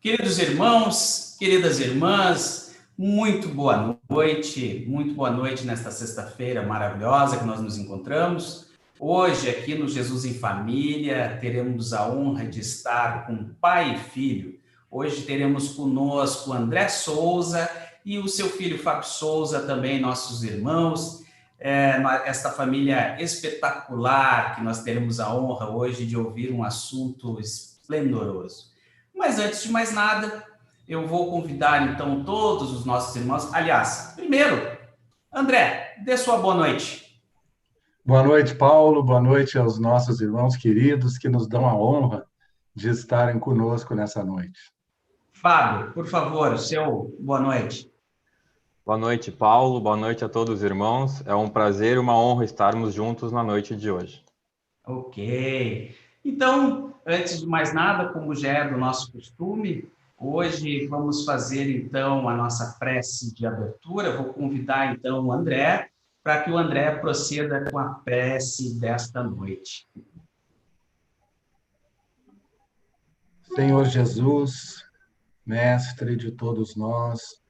Queridos irmãos, queridas irmãs, muito boa noite nesta sexta-feira maravilhosa que nós nos encontramos. Hoje, aqui no Jesus em Família, teremos a honra de estar com pai e filho. Hoje teremos conosco André Souza e o seu filho Fábio Souza, também nossos irmãos. Esta família espetacular que nós teremos a honra hoje de ouvir um assunto esplendoroso. Mas antes de mais nada, eu vou convidar então todos os nossos irmãos. Aliás, primeiro, André, dê sua boa noite. Boa noite, Paulo. Boa noite aos nossos irmãos queridos que nos dão a honra de estarem conosco nessa noite. Fábio, por favor, seu boa noite. Boa noite, Paulo. Boa noite a todos os irmãos. É um prazer e uma honra estarmos juntos na noite de hoje. Ok. Então, antes de mais nada, como já é do nosso costume, hoje vamos fazer então a nossa prece de abertura. Vou convidar então o André para que o André proceda com a prece desta noite. Senhor Jesus, mestre de todos nós,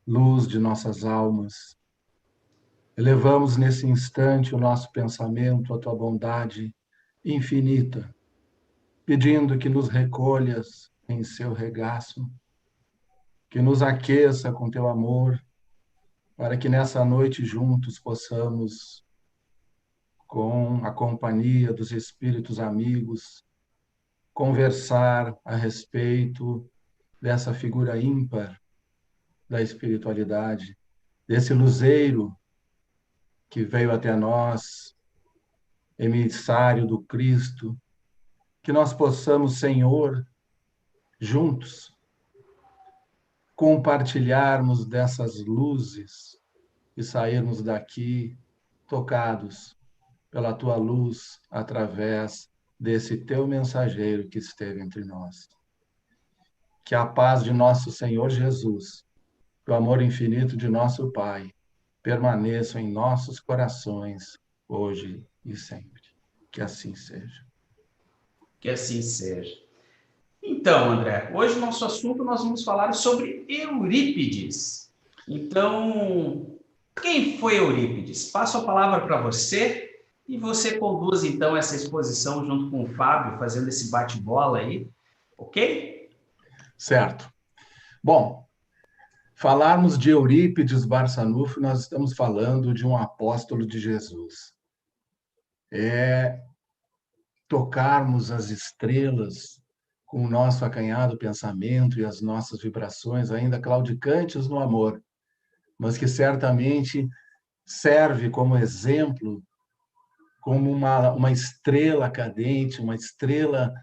luz de nossas almas, elevamos nesse instante o nosso pensamento à tua bondade infinita, pedindo que nos recolhas em seu regaço, que nos aqueça com teu amor, para que nessa noite juntos possamos, com a companhia dos espíritos amigos, conversar a respeito dessa figura ímpar da espiritualidade, desse luzeiro que veio até nós, emissário do Cristo, que nós possamos, Senhor, juntos, compartilharmos dessas luzes e sairmos daqui tocados pela tua luz através desse teu mensageiro que esteve entre nós. Que a paz de nosso Senhor Jesus, o amor infinito de nosso Pai, permaneçam em nossos corações, hoje e sempre. Que assim seja. Que assim seja. Então, André, hoje nosso assunto nós vamos falar sobre Eurípides. Então, quem foi Eurípides? Passo a palavra para você e você conduz então essa exposição junto com o Fábio, fazendo esse bate-bola aí, ok? Certo. Bom, falarmos de Eurípides Barçanufo, nós estamos falando de um apóstolo de Jesus. É tocarmos as estrelas com o nosso acanhado pensamento e as nossas vibrações ainda claudicantes no amor, mas que certamente serve como exemplo, como uma estrela cadente, uma estrela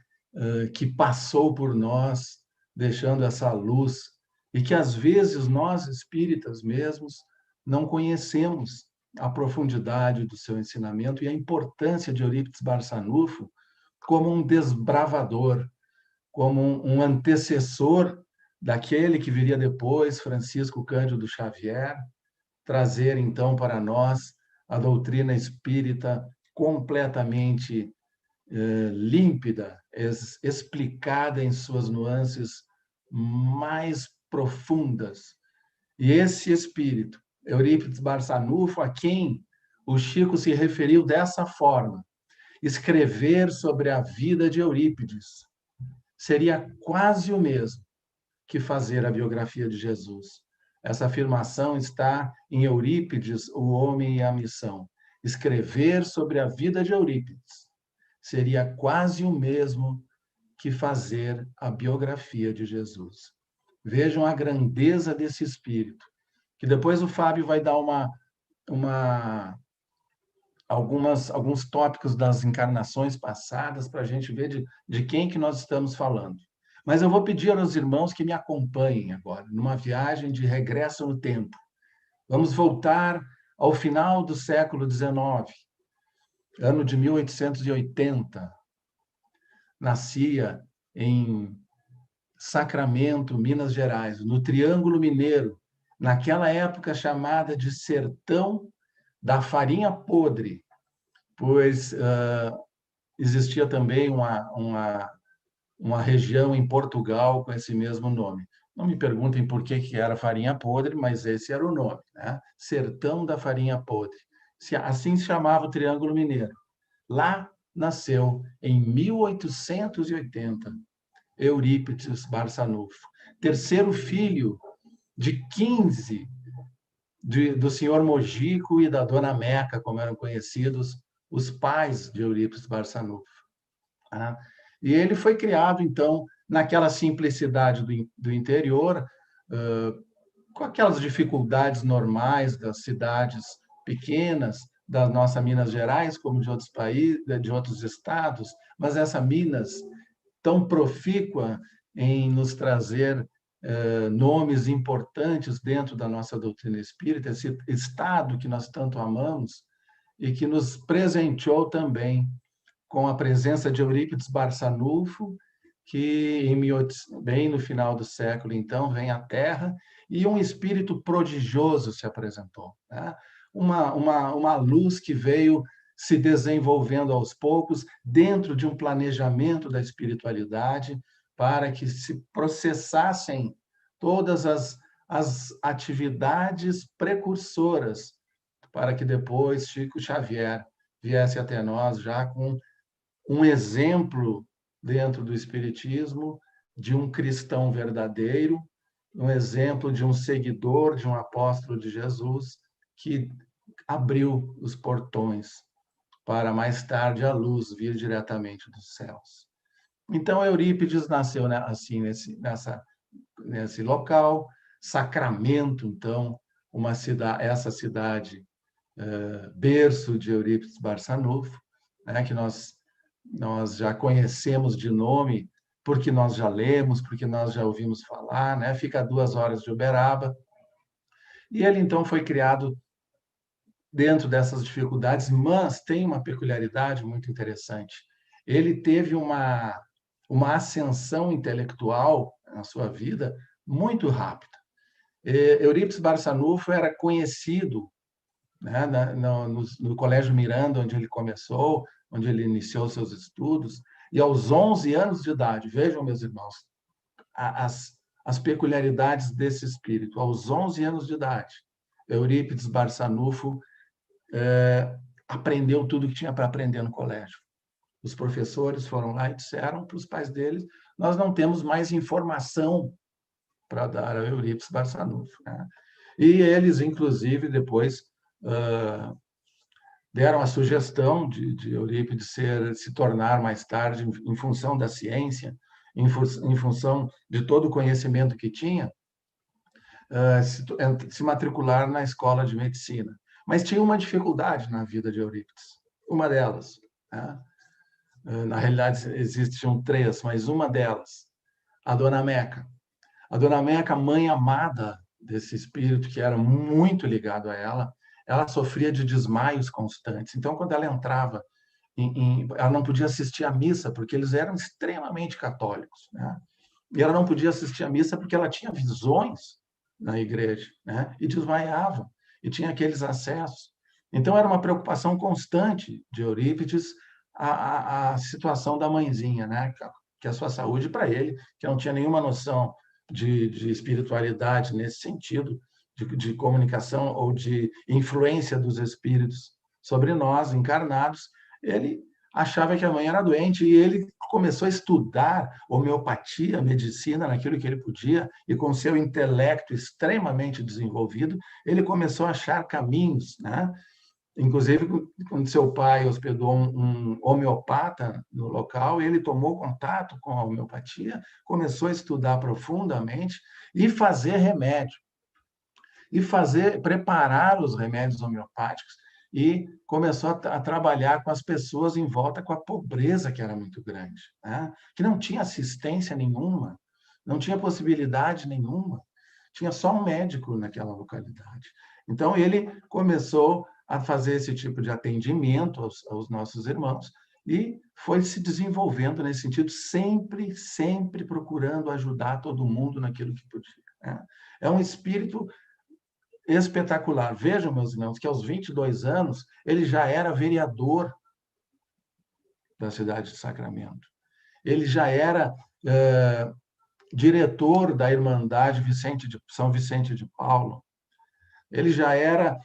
que passou por nós, deixando essa luz, e que às vezes nós, espíritas mesmos, não conhecemos a profundidade do seu ensinamento e a importância de Eurípides Barçanufo como um desbravador, como um antecessor daquele que viria depois, Francisco Cândido Xavier, trazer então para nós a doutrina espírita completamente límpida, explicada em suas nuances mais profundas. E esse espírito, Eurípides Barçanufo, a quem o Chico se referiu dessa forma, escrever sobre a vida de Eurípides seria quase o mesmo que fazer a biografia de Jesus. Essa afirmação está em Eurípides, O Homem e a Missão. Escrever sobre a vida de Eurípides seria quase o mesmo que fazer a biografia de Jesus. Vejam a grandeza desse espírito, que depois o Fábio vai dar alguns tópicos das encarnações passadas para a gente ver de quem que nós estamos falando. Mas eu vou pedir aos irmãos que me acompanhem agora, numa viagem de regresso no tempo. Vamos voltar ao final do século XIX, ano de 1880. Nascia em Sacramento, Minas Gerais, no Triângulo Mineiro, naquela época chamada de Sertão da Farinha Podre, pois existia também uma uma região em Portugal com esse mesmo nome. Não me perguntem por que era farinha podre, mas esse era o nome, né? Sertão da Farinha Podre. Assim se chamava o Triângulo Mineiro. Lá nasceu, em 1880, Eurípides Barçanufo, terceiro filho de 15 do senhor Mojico e da dona Meca, como eram conhecidos os pais de Eurípides Barçanufo. Tá? E ele foi criado, então, naquela simplicidade do interior, com aquelas dificuldades normais das cidades pequenas, da nossa Minas Gerais, como de outros países, de outros estados, mas essa Minas tão profícua em nos trazer nomes importantes dentro da nossa doutrina espírita, esse estado que nós tanto amamos e que nos presenteou também com a presença de Eurípides Barçanufo, que bem no final do século, então, vem à Terra, e um espírito prodigioso se apresentou. Né? Uma luz que veio se desenvolvendo aos poucos dentro de um planejamento da espiritualidade para que se processassem todas as atividades precursoras para que depois Chico Xavier viesse até nós já com um exemplo dentro do Espiritismo de um cristão verdadeiro, um exemplo de um seguidor, de um apóstolo de Jesus, que abriu os portões para mais tarde a luz vir diretamente dos céus. Então, Eurípides nasceu assim nesse local, Sacramento, então, essa cidade, berço de Eurípides Barçanufo, né, que nós já conhecemos de nome, porque nós já lemos, porque nós já ouvimos falar, né? Fica a 2 horas de Uberaba. E ele, então, foi criado dentro dessas dificuldades, mas tem uma peculiaridade muito interessante. Ele teve uma ascensão intelectual na sua vida muito rápida. Eurípides Barçanufo era conhecido, né, no Colégio Miranda, onde ele começou, onde ele iniciou seus estudos, e aos 11 anos de idade, vejam, meus irmãos, as peculiaridades desse espírito. Aos 11 anos de idade, Eurípides Barçanufo aprendeu tudo que tinha para aprender no colégio. Os professores foram lá e disseram para os pais deles: nós não temos mais informação para dar a Eurípides Barçanufo. Né? E eles, inclusive, depois deram a sugestão de Eurípides se tornar mais tarde, em função da ciência, em função de todo o conhecimento que tinha, se matricular na escola de medicina. Mas tinha uma dificuldade na vida de Eurípides, uma delas. Né? Na realidade, existiam 3, mas uma delas, a dona Meca. A dona Meca, mãe amada desse espírito, que era muito ligado a ela sofria de desmaios constantes. Então, quando ela entrava, ela não podia assistir à missa, porque eles eram extremamente católicos. Né? E ela não podia assistir à missa porque ela tinha visões na igreja, né? E desmaiava, e tinha aqueles acessos. Então, era uma preocupação constante de Eurípides a situação da mãezinha, né? Que a sua saúde, para ele, que não tinha nenhuma noção de espiritualidade nesse sentido, de comunicação ou de influência dos espíritos sobre nós, encarnados, ele achava que a mãe era doente e ele começou a estudar homeopatia, medicina, naquilo que ele podia, e com seu intelecto extremamente desenvolvido, ele começou a achar caminhos, né? Inclusive, quando seu pai hospedou um homeopata no local, ele tomou contato com a homeopatia, começou a estudar profundamente e fazer remédio. E preparar os remédios homeopáticos, e começou a trabalhar com as pessoas em volta, com a pobreza que era muito grande, né? Que não tinha assistência nenhuma, não tinha possibilidade nenhuma, tinha só um médico naquela localidade. Então, ele começou a fazer esse tipo de atendimento aos nossos irmãos e foi se desenvolvendo nesse sentido, sempre procurando ajudar todo mundo naquilo que podia. Né? É um espírito espetacular. Vejam, meus irmãos, que aos 22 anos ele já era vereador da cidade de Sacramento. Ele já era diretor da Irmandade São Vicente de Paulo. Ele já era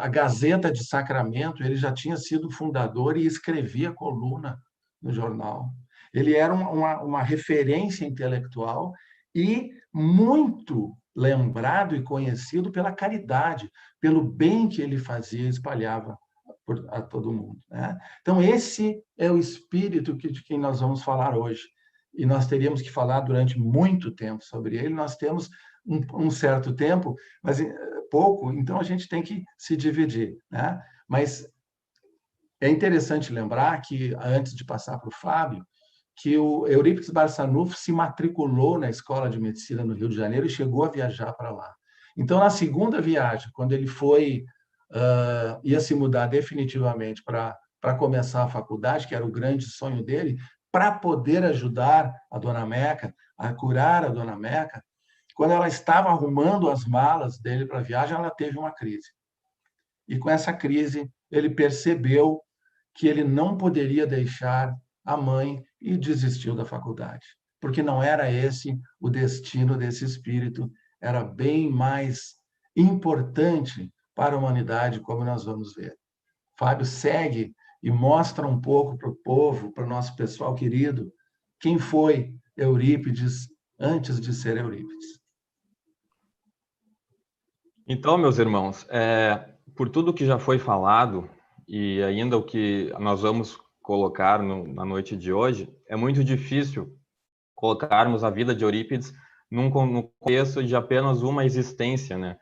a Gazeta de Sacramento, ele já tinha sido fundador e escrevia coluna no jornal. Ele era uma referência intelectual e muito lembrado e conhecido pela caridade, pelo bem que ele fazia e espalhava a todo mundo, né? Então, esse é o espírito de quem nós vamos falar hoje. E nós teríamos que falar durante muito tempo sobre ele. Nós temos um certo tempo, mas pouco, então a gente tem que se dividir, né? Mas é interessante lembrar que, antes de passar para o Fábio, que o Eurípides Barçanufo se matriculou na Escola de Medicina no Rio de Janeiro e chegou a viajar para lá. Então, na segunda viagem, quando ele ia se mudar definitivamente para começar a faculdade, que era o grande sonho dele, para poder ajudar a Dona Meca, a curar a Dona Meca, quando ela estava arrumando as malas dele para a viagem, ela teve uma crise. E com essa crise, ele percebeu que ele não poderia deixar a mãe e desistiu da faculdade, porque não era esse o destino desse espírito, era bem mais importante para a humanidade, como nós vamos ver. Fábio segue e mostra um pouco para o povo, para o nosso pessoal querido, quem foi Eurípides antes de ser Eurípides. Então, meus irmãos, por tudo que já foi falado e ainda o que nós vamos colocar na noite de hoje, é muito difícil colocarmos a vida de Eurípides no contexto de apenas uma existência, né?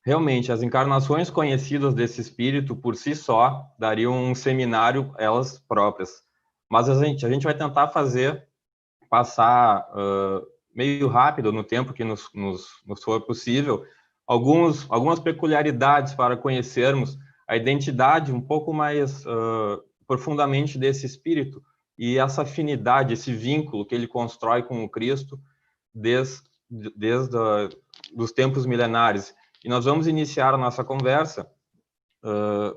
Realmente, as encarnações conhecidas desse espírito, por si só, dariam um seminário elas próprias. Mas a gente vai tentar passar meio rápido, no tempo que nos for possível, algumas peculiaridades para conhecermos a identidade um pouco mais profundamente desse espírito e essa afinidade, esse vínculo que ele constrói com o Cristo desde os tempos milenares. E nós vamos iniciar a nossa conversa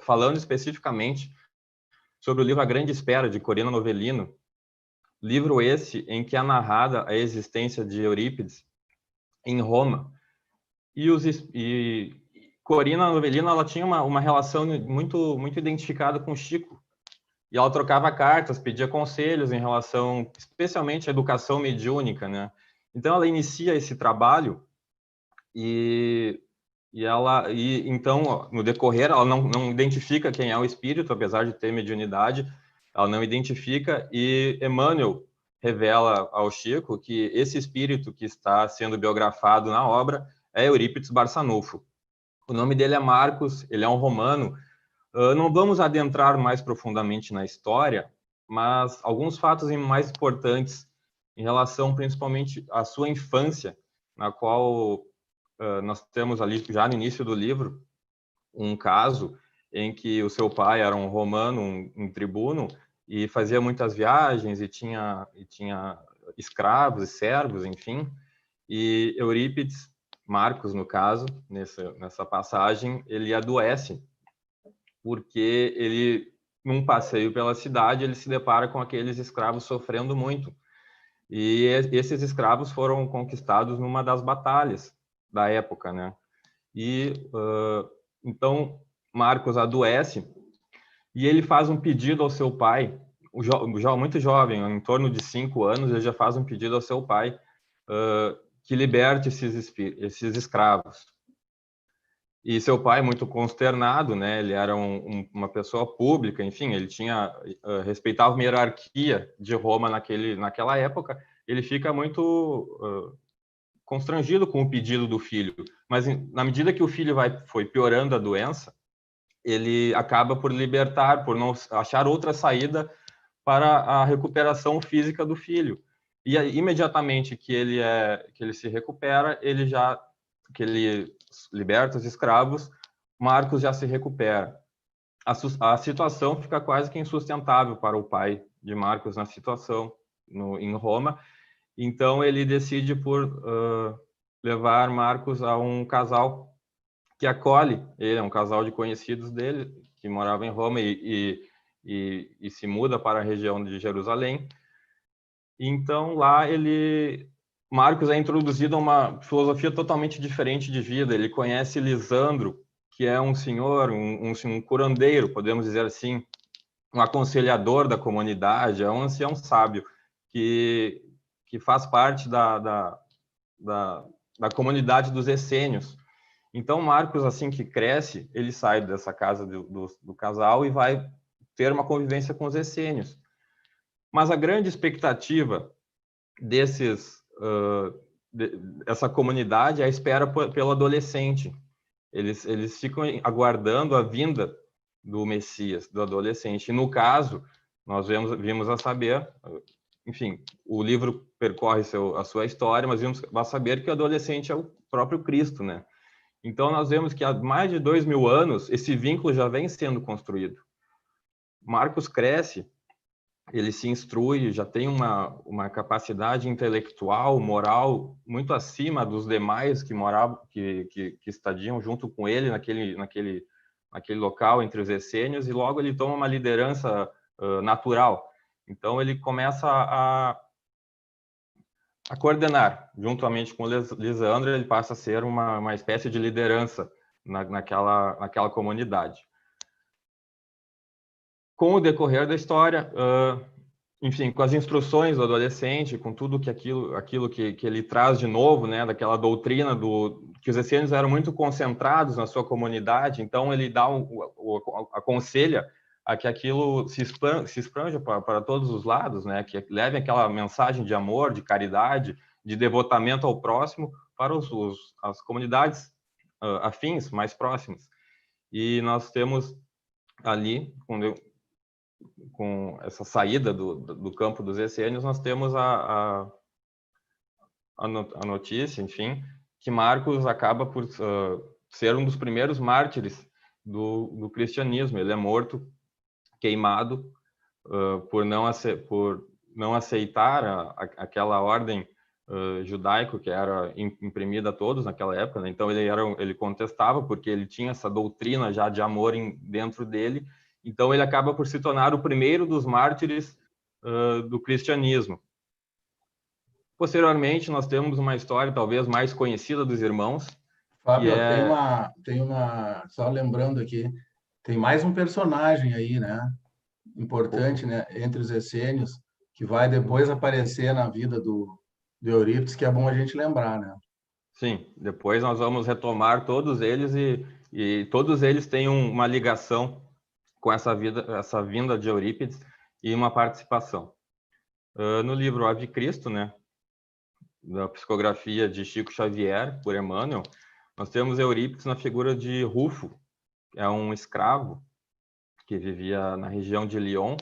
falando especificamente sobre o livro A Grande Espera, de Corina Novellino, livro esse em que é narrada a existência de Eurípides em Roma. E Corina Novellino, ela tinha uma relação muito, muito identificada com Chico. E ela trocava cartas, pedia conselhos em relação, especialmente, à educação mediúnica, né? Então, ela inicia esse trabalho então, no decorrer, ela não identifica quem é o espírito, apesar de ter mediunidade, ela não identifica, e Emmanuel revela ao Chico que esse espírito que está sendo biografado na obra é Eurípides Barçanufo. O nome dele é Marcos, ele é um romano. Não vamos adentrar mais profundamente na história, mas alguns fatos mais importantes em relação principalmente à sua infância, na qual nós temos ali, já no início do livro, um caso em que o seu pai era um romano, um tribuno, e fazia muitas viagens e tinha escravos e servos, enfim. E Eurípides, Marcos, no caso, nessa passagem, ele adoece, porque ele, num passeio pela cidade, ele se depara com aqueles escravos sofrendo muito. E esses escravos foram conquistados numa das batalhas da época, né? E então Marcos adoece e ele faz um pedido ao seu pai, muito jovem, em torno de 5 anos, ele já faz um pedido ao seu pai que liberte esses escravos. E seu pai, muito consternado, né? Ele era uma pessoa pública, enfim, ele respeitava uma hierarquia de Roma naquela época. Ele fica muito constrangido com o pedido do filho, mas na medida que o filho foi piorando a doença, ele acaba por libertar, por não achar outra saída para a recuperação física do filho. E imediatamente que ele se recupera, que ele liberta os escravos, Marcos já se recupera. A situação fica quase que insustentável para o pai de Marcos na situação em Roma. Então ele decide por levar Marcos a um casal que acolhe ele, é um casal de conhecidos dele que morava em Roma e se muda para a região de Jerusalém. Então, lá Marcos é introduzido a uma filosofia totalmente diferente de vida. Ele conhece Lisandro, que é um senhor, um curandeiro, podemos dizer assim, um aconselhador da comunidade, é um ancião sábio que faz parte da comunidade dos essênios. Então, Marcos, assim que cresce, ele sai dessa casa do casal e vai ter uma convivência com os essênios. Mas a grande expectativa essa comunidade é a espera pelo adolescente. Eles ficam aguardando a vinda do Messias, do adolescente. E no caso, nós vimos a saber, enfim, o livro percorre a sua história, mas vimos a saber que o adolescente é o próprio Cristo, né? Então, nós vemos que há mais de 2000 anos, esse vínculo já vem sendo construído. Marcos cresce, ele se instrui, já tem uma capacidade intelectual, moral, muito acima dos demais que moravam, que estadiam junto com ele naquele local, entre os essênios, e logo ele toma uma liderança natural. Então, ele começa a coordenar, juntamente com Lisandro, ele passa a ser uma espécie de liderança naquela comunidade. Com o decorrer da história, enfim, com as instruções do adolescente, com tudo aquilo que ele traz de novo, né, daquela doutrina que os essênios eram muito concentrados na sua comunidade, então ele aconselha a que aquilo se expranja para todos os lados, né, que leve aquela mensagem de amor, de caridade, de devotamento ao próximo para as comunidades afins, mais próximas. E nós temos ali, com essa saída do campo dos essênios, nós temos a notícia, enfim, que Marcos acaba por ser um dos primeiros mártires do cristianismo. Ele é morto, queimado, por não aceitar aquela ordem judaico que era imprimida a todos naquela época, né? Então ele contestava porque ele tinha essa doutrina já de amor dentro dele. Então, ele acaba por se tornar o primeiro dos mártires do cristianismo. Posteriormente, nós temos uma história talvez mais conhecida dos irmãos. Fábio, só lembrando aqui, tem mais um personagem aí, né? Importante, né? Entre os essênios, que vai depois aparecer na vida do Eurípides, que é bom a gente lembrar, né? Sim, depois nós vamos retomar todos eles e todos eles têm uma ligação com essa vinda de Eurípides e uma participação. No livro Ave Cristo, né, da psicografia de Chico Xavier, por Emmanuel, nós temos Eurípides na figura de Rufo, que é um escravo que vivia na região de Lyon,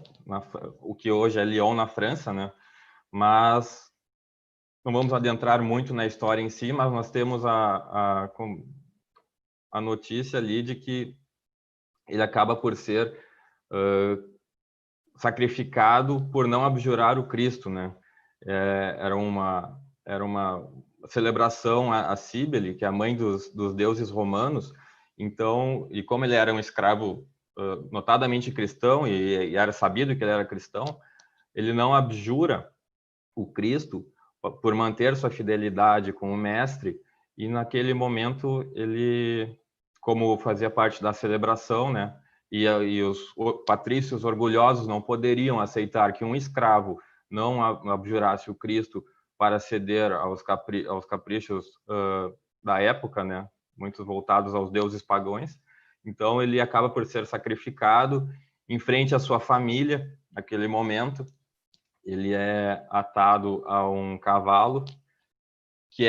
o que hoje é Lyon, na França, né? Mas não vamos adentrar muito na história em si, mas nós temos a notícia ali de que ele acaba por ser sacrificado por não abjurar o Cristo, né? Era uma celebração a Cíbele, que é a mãe dos deuses romanos. Então, e como ele era um escravo notadamente cristão e era sabido que ele era cristão, ele não abjura o Cristo por manter sua fidelidade com o mestre. E naquele momento ele, como fazia parte da celebração, né? E os patrícios orgulhosos não poderiam aceitar que um escravo não abjurasse o Cristo para ceder aos caprichos da época, né? Muitos voltados aos deuses pagãos. Então, ele acaba por ser sacrificado em frente à sua família, naquele momento. Ele é atado a um cavalo que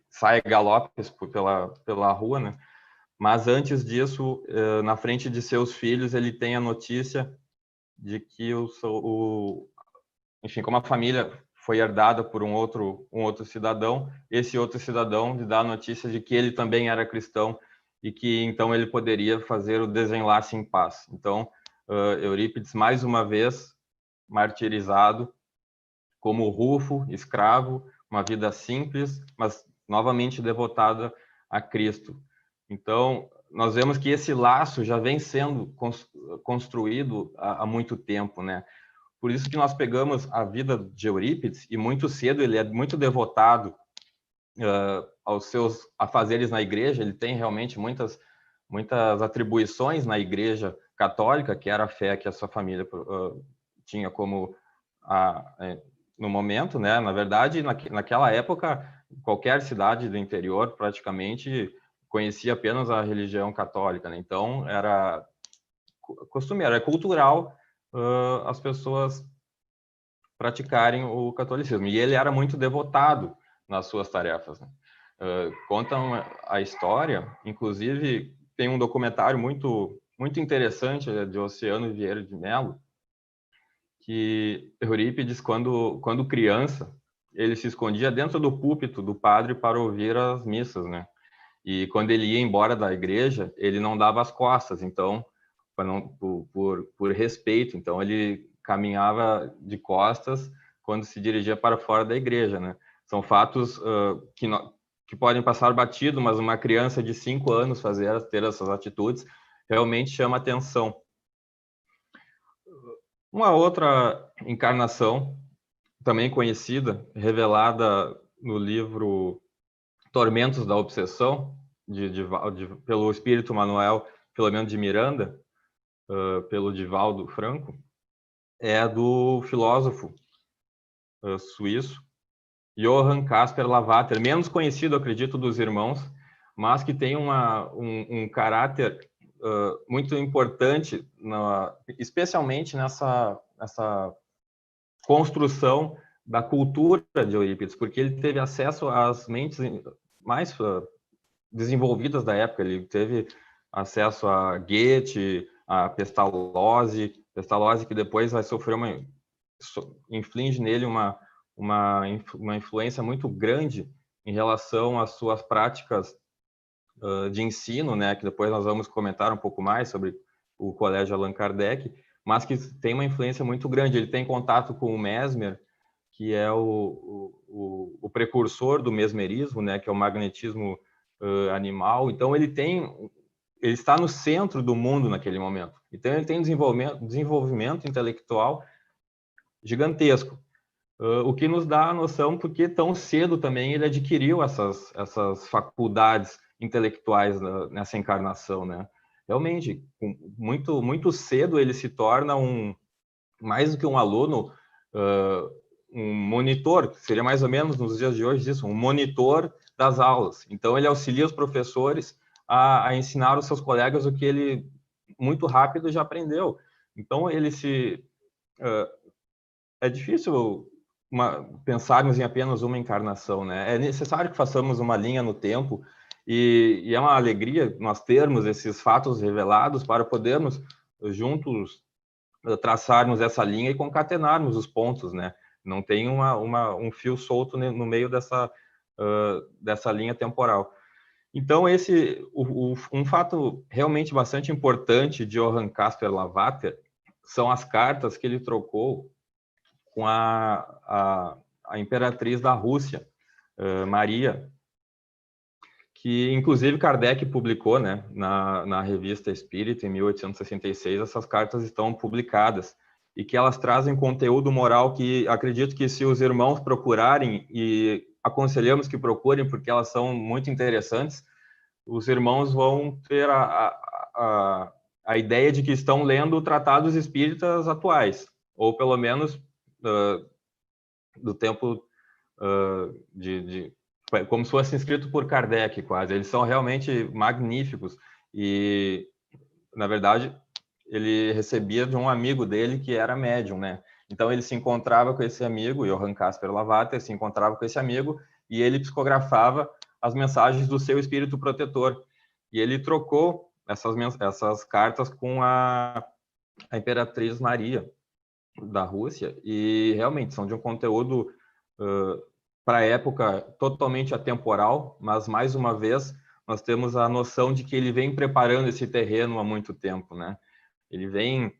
sai galopes pela rua, né? Mas antes disso, na frente de seus filhos, ele tem a notícia de que enfim, como a família foi herdada por um outro cidadão, esse outro cidadão lhe dá a notícia de que ele também era cristão e que então ele poderia fazer o desenlace em paz. Então, Eurípides, mais uma vez, martirizado como Rufo, escravo, uma vida simples, mas novamente devotada a Cristo. Então, nós vemos que esse laço já vem sendo construído há muito tempo, né? por isso que nós pegamos a vida de Eurípides, e muito cedo ele é muito devotado aos seus afazeres na igreja. Ele tem realmente muitas atribuições na igreja católica, que era a fé que a sua família tinha como no momento, né? Na verdade, naquela época, qualquer cidade do interior praticamente conhecia apenas a religião católica, né? Então era costumeiro, é cultural as pessoas praticarem o catolicismo. E ele era muito devotado nas suas tarefas, né? Contam a história, inclusive tem um documentário muito interessante de Oceano Vieira de Mello, que Eurípides, quando criança, ele se escondia dentro do púlpito do padre para ouvir as missas, né? E quando ele ia embora da igreja, ele não dava as costas, então, por respeito, então ele caminhava de costas quando se dirigia para fora da igreja, né? São fatos que podem passar batido, mas uma criança de 5 anos ter essas atitudes realmente chama atenção. Uma outra encarnação, também conhecida, revelada no livro Tormentos da Obsessão, pelo espírito Manuel Filomeno de Miranda, pelo Divaldo Franco, é a do filósofo suíço Johann Caspar Lavater, menos conhecido, acredito, dos irmãos, mas que tem um caráter muito importante, especialmente nessa construção da cultura de Eurípides, porque ele teve acesso às mentes mais desenvolvidas da época. Ele teve acesso a Goethe, a Pestalozzi que depois vai sofrer inflige nele uma influência muito grande em relação às suas práticas de ensino, né, que depois nós vamos comentar um pouco mais sobre o Colégio Allan Kardec, mas que tem uma influência muito grande. Ele tem contato com o Mesmer, que é o precursor do mesmerismo, né, que é o magnetismo animal. Então ele está no centro do mundo naquele momento. Então ele tem desenvolvimento intelectual gigantesco, o que nos dá a noção porque tão cedo também ele adquiriu essas faculdades intelectuais nessa encarnação, né? Realmente, muito cedo ele se torna mais do que um aluno, um monitor, que seria mais ou menos nos dias de hoje isso, um monitor das aulas. Então ele auxilia os professores a ensinar os seus colegas o que ele muito rápido já aprendeu. Então ele é difícil pensarmos em apenas uma encarnação, né? É necessário que façamos uma linha no tempo e é uma alegria nós termos esses fatos revelados para podermos juntos traçarmos essa linha e concatenarmos os pontos, né? Não tem um fio solto no meio dessa linha temporal. Então, um fato realmente bastante importante de Johann Caspar Lavater são as cartas que ele trocou com a imperatriz da Rússia, Maria, que inclusive Kardec publicou, né, na Revista Espírita, em 1866, essas cartas estão publicadas, e que elas trazem conteúdo moral que acredito que se os irmãos procurarem, e aconselhamos que procurem, porque elas são muito interessantes, os irmãos vão ter a ideia de que estão lendo tratados espíritas atuais, ou pelo menos do tempo como se fosse escrito por Kardec, quase. Eles são realmente magníficos e, na verdade, ele recebia de um amigo dele que era médium, né? Então ele se encontrava com esse amigo, Johann Caspar Lavater, se encontrava com esse amigo e ele psicografava as mensagens do seu espírito protetor. E ele trocou essas cartas com a imperatriz Maria da Rússia, e realmente são de um conteúdo para a época totalmente atemporal, mas mais uma vez nós temos a noção de que ele vem preparando esse terreno há muito tempo, né? Ele vem,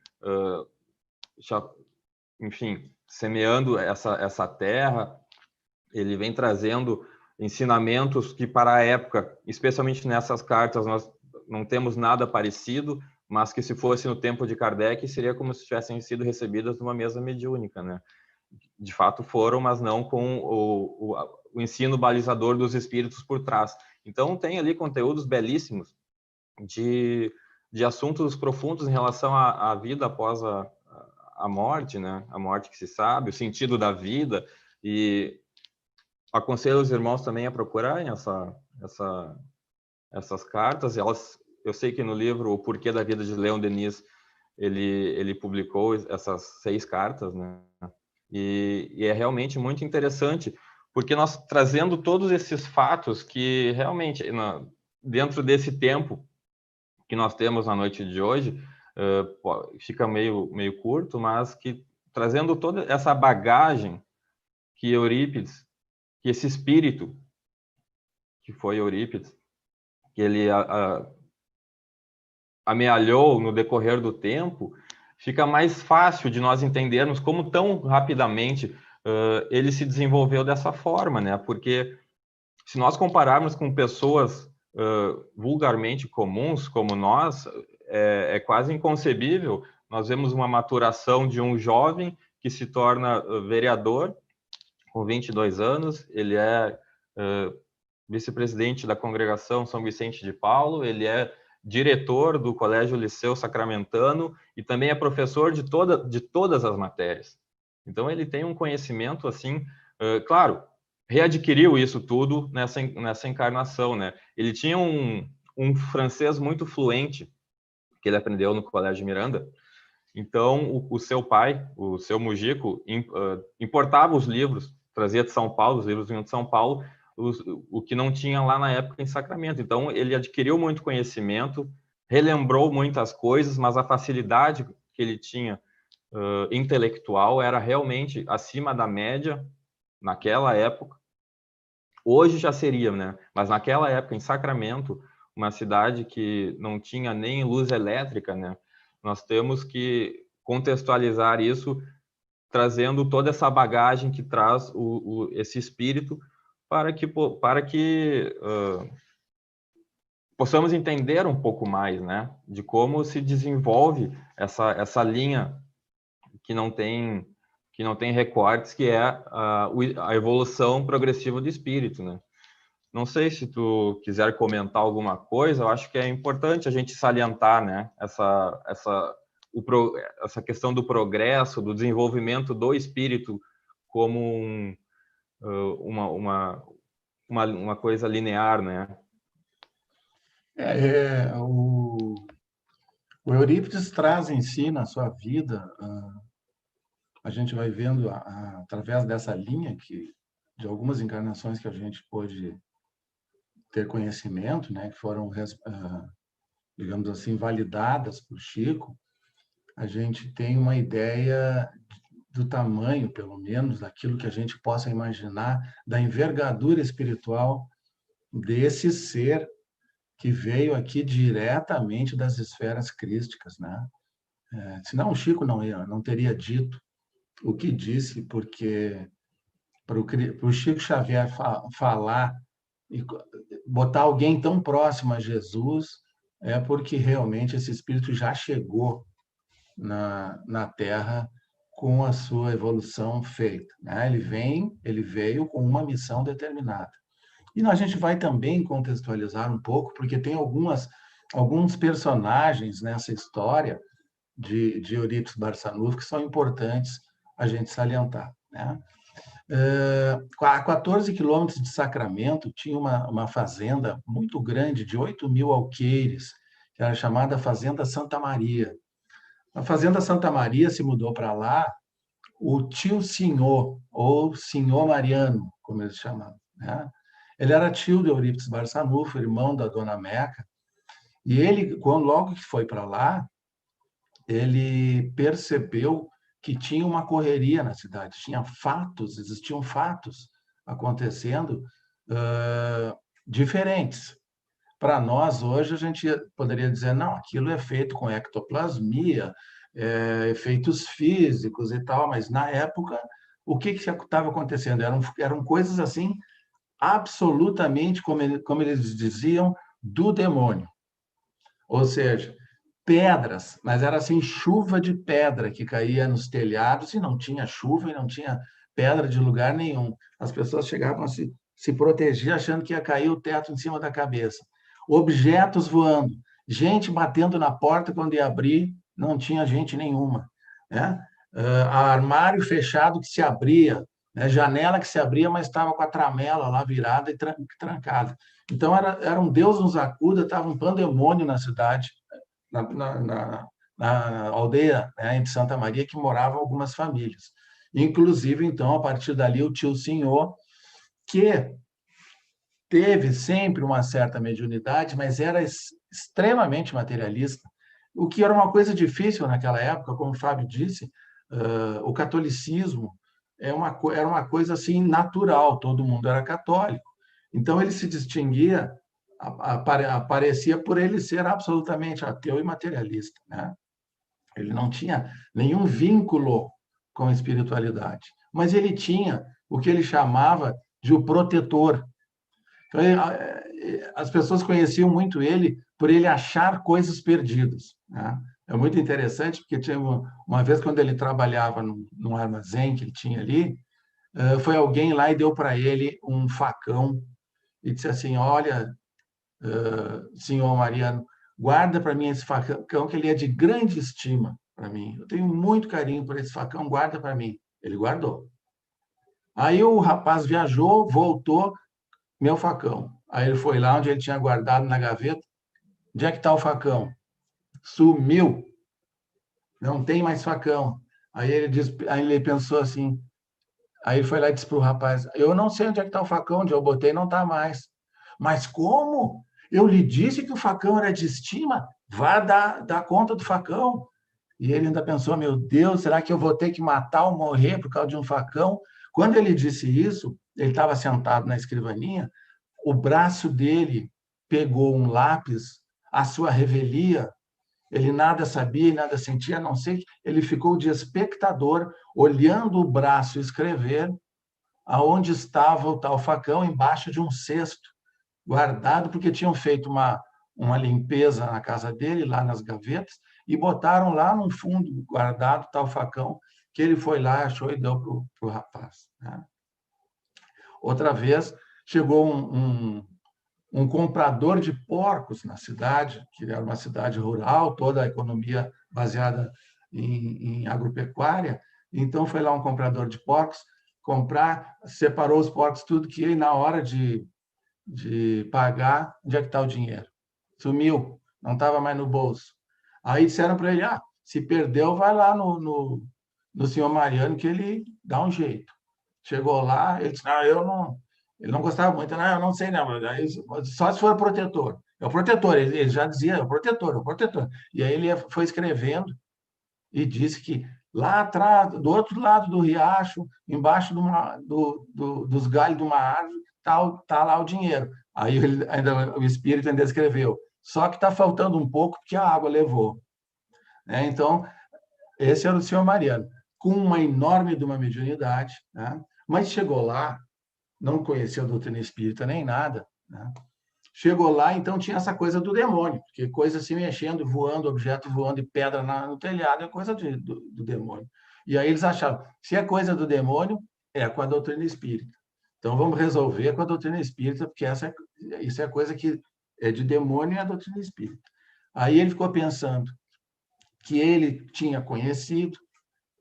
enfim, semeando essa terra, ele vem trazendo ensinamentos que para a época, especialmente nessas cartas, nós não temos nada parecido, mas que se fosse no tempo de Kardec, seria como se tivessem sido recebidas numa mesa mediúnica, né? De fato foram, mas não com o ensino balizador dos espíritos por trás. Então tem ali conteúdos belíssimos de assuntos profundos em relação à vida após a morte, né? A morte que se sabe, o sentido da vida, e aconselho os irmãos também a procurarem essas cartas. Eu sei que no livro O Porquê da Vida de Leon Denis, ele publicou essas 6 cartas, né? E é realmente muito interessante, porque nós trazendo todos esses fatos que realmente, dentro desse tempo que nós temos na noite de hoje, fica meio curto, mas que trazendo toda essa bagagem que Eurípides, que esse espírito que foi Eurípides, que ele amealhou no decorrer do tempo, fica mais fácil de nós entendermos como tão rapidamente ele se desenvolveu dessa forma, né? Porque se nós compararmos com pessoas vulgarmente comuns como nós, é quase inconcebível. Nós vemos uma maturação de um jovem que se torna vereador com 22 anos, ele é vice-presidente da Congregação São Vicente de Paulo, ele é diretor do Colégio Liceu Sacramentano e também é professor de todas as matérias. Então, ele tem um conhecimento, assim, claro, readquiriu isso tudo nessa encarnação, né? Ele tinha um francês muito fluente, que ele aprendeu no Colégio Miranda. Então, o seu pai, o seu Mujico, importava os livros, trazia de São Paulo, os livros vinham de São Paulo, o que não tinha lá na época em Sacramento. Então, ele adquiriu muito conhecimento, relembrou muitas coisas, mas a facilidade que ele tinha intelectual era realmente acima da média naquela época. Hoje já seria, né? Mas naquela época, em Sacramento, uma cidade que não tinha nem luz elétrica, né? Nós temos que contextualizar isso, trazendo toda essa bagagem que traz esse espírito, para que possamos entender um pouco mais, né, de como se desenvolve essa linha que não tem recortes, que é a evolução progressiva do espírito, né? Não sei se tu quiser comentar alguma coisa. Eu acho que é importante a gente salientar, né, essa questão do progresso, do desenvolvimento do espírito como uma coisa linear, né? O Eurípides traz em si, na sua vida, a gente vai vendo através dessa linha de algumas encarnações que a gente pôde ter conhecimento, né, que foram, digamos assim, validadas por Chico, a gente tem uma ideia do tamanho, pelo menos, daquilo que a gente possa imaginar, da envergadura espiritual desse ser que veio aqui diretamente das esferas crísticas, né? Senão o Chico não teria dito o que disse, porque para o Chico Xavier falar e botar alguém tão próximo a Jesus, é porque realmente esse espírito já chegou na Terra com a sua evolução feita, né? Ele veio com uma missão determinada. E a gente vai também contextualizar um pouco, porque tem alguns personagens nessa história de Eurípides Barçanufo que são importantes a gente salientar, né? A 14 quilômetros de Sacramento tinha uma fazenda muito grande, de 8.000 alqueires, que era chamada Fazenda Santa Maria. A Fazenda Santa Maria se mudou para lá o tio Senhor, ou Senhor Mariano, como eles chamavam, né? Ele era tio de Eurípides Barçanufo, irmão da dona Meca, e ele, logo que foi para lá, ele percebeu que tinha uma correria na cidade, existiam fatos acontecendo diferentes. Para nós, hoje, a gente poderia dizer, não, aquilo é feito com ectoplasmia, efeitos físicos e tal, mas na época, o que estava acontecendo? Eram coisas assim, absolutamente, como eles diziam, do demônio. Ou seja, pedras, mas era assim, chuva de pedra que caía nos telhados e não tinha chuva e não tinha pedra de lugar nenhum. As pessoas chegavam a se proteger achando que ia cair o teto em cima da cabeça. Objetos voando, gente batendo na porta quando ia abrir, não tinha gente nenhuma, né? Armário fechado que se abria, né? Janela que se abria, mas estava com a tramela lá virada e trancada. Então, era um Deus nos acuda, estava um pandemônio na cidade, na aldeia, né, de Santa Maria, que moravam algumas famílias. Inclusive, então, a partir dali, o tio Senhor, que teve sempre uma certa mediunidade, mas era extremamente materialista, o que era uma coisa difícil naquela época, como o Fábio disse, o catolicismo era uma coisa assim natural, todo mundo era católico. Então, ele se distinguia, aparecia por ele ser absolutamente ateu e materialista, né? Ele não tinha nenhum vínculo com a espiritualidade, mas ele tinha o que ele chamava de o protetor. Então, as pessoas conheciam muito ele por ele achar coisas perdidas, né? É muito interessante, porque tinha uma vez, quando ele trabalhava num armazém que ele tinha ali, foi alguém lá e deu para ele um facão e disse assim: olha, senhor Mariano, guarda para mim esse facão, que ele é de grande estima para mim. Eu tenho muito carinho por esse facão, guarda para mim. Ele guardou. Aí o rapaz viajou, voltou, meu facão. Aí ele foi lá onde ele tinha guardado na gaveta. Onde é que está o facão? Sumiu. Não tem mais facão. Aí ele pensou assim. Aí ele foi lá e disse para o rapaz: eu não sei onde é que está o facão, onde eu botei não está mais. Mas como? Eu lhe disse que o facão era de estima, vá dar conta do facão. E ele ainda pensou: meu Deus, será que eu vou ter que matar ou morrer por causa de um facão? Quando ele disse isso, ele estava sentado na escrivaninha, o braço dele pegou um lápis, a sua revelia, ele nada sabia e nada sentia, a não ser que ele ficou de espectador, olhando o braço escrever aonde estava o tal facão, embaixo de um cesto, guardado, porque tinham feito uma limpeza na casa dele, lá nas gavetas, e botaram lá no fundo, guardado, tal facão, que ele foi lá, achou e deu para o rapaz, né? Outra vez, chegou um comprador de porcos na cidade, que era uma cidade rural, toda a economia baseada em agropecuária. Então, foi lá um comprador de porcos comprar, separou os porcos, tudo, que ele, na hora de pagar, onde é que está o dinheiro? Sumiu, não estava mais no bolso. Aí disseram para ele: se perdeu, vai lá no senhor Mariano, que ele dá um jeito. Chegou lá, ele disse: ele não gostava muito, eu não sei, não, só se for protetor. É o protetor, ele já dizia: é o protetor, é o protetor. E aí ele foi escrevendo e disse que lá atrás, do outro lado do riacho, embaixo dos galhos de uma árvore, tá lá o dinheiro. Aí o espírito ainda escreveu: só que está faltando um pouco porque a água levou, né? Então, esse era o senhor Mariano, com uma enorme de uma mediunidade, né? Mas chegou lá, não conhecia a doutrina espírita nem nada, né? Chegou lá, então tinha essa coisa do demônio, porque coisa se mexendo, voando, objeto voando e pedra no telhado é coisa do demônio. E aí eles acharam: se é coisa do demônio, é com a doutrina espírita. Então vamos resolver com a doutrina espírita, porque isso é coisa que é de demônio, e a doutrina espírita. Aí ele ficou pensando que ele tinha conhecido,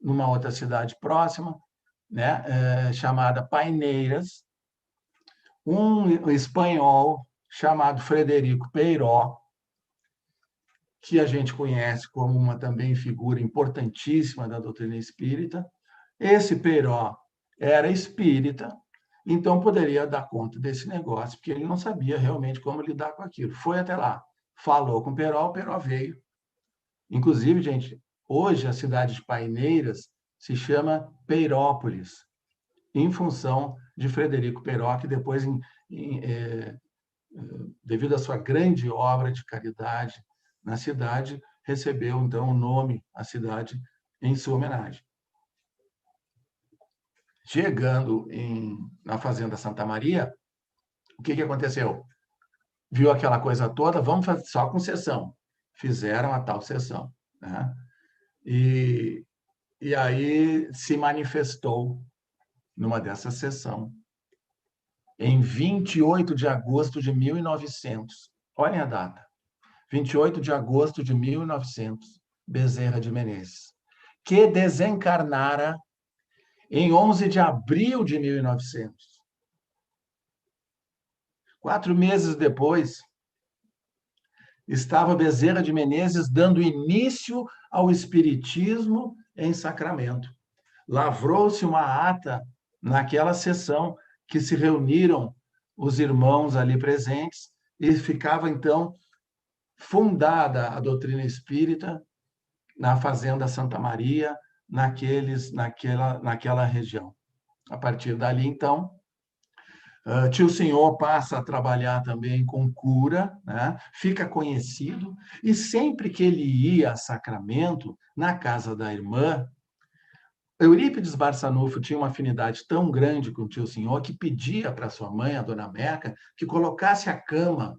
numa outra cidade próxima, né, chamada Paineiras, um espanhol chamado Frederico Peiró, que a gente conhece como uma também figura importantíssima da doutrina espírita. Esse Peiró era espírita, então poderia dar conta desse negócio, porque ele não sabia realmente como lidar com aquilo. Foi até lá, falou com o Peiró veio. Inclusive, gente, hoje a cidade de Paineiras se chama Peirópolis, em função de Frederico Peiró, que depois, devido à sua grande obra de caridade na cidade, recebeu, então, o nome, a cidade, em sua homenagem. Chegando na Fazenda Santa Maria, o que aconteceu? Viu aquela coisa toda, vamos fazer só concessão. fizeram a tal sessão, né? E aí se manifestou numa dessa sessão, em 28 de agosto de 1900. Olhem a data. 28 de agosto de 1900, Bezerra de Menezes, que desencarnara em 11 de abril de 1900. 4 meses depois, estava Bezerra de Menezes dando início ao Espiritismo em Sacramento. Lavrou-se uma ata naquela sessão que se reuniram os irmãos ali presentes e ficava, então, fundada a doutrina espírita na Fazenda Santa Maria, naquela região. A partir dali, então, Tio Senhor passa a trabalhar também com cura, né? Fica conhecido, e sempre que ele ia a Sacramento, na casa da irmã, Eurípides Barçanufo tinha uma afinidade tão grande com o Tio Senhor que pedia para sua mãe, a dona Meca, que colocasse a cama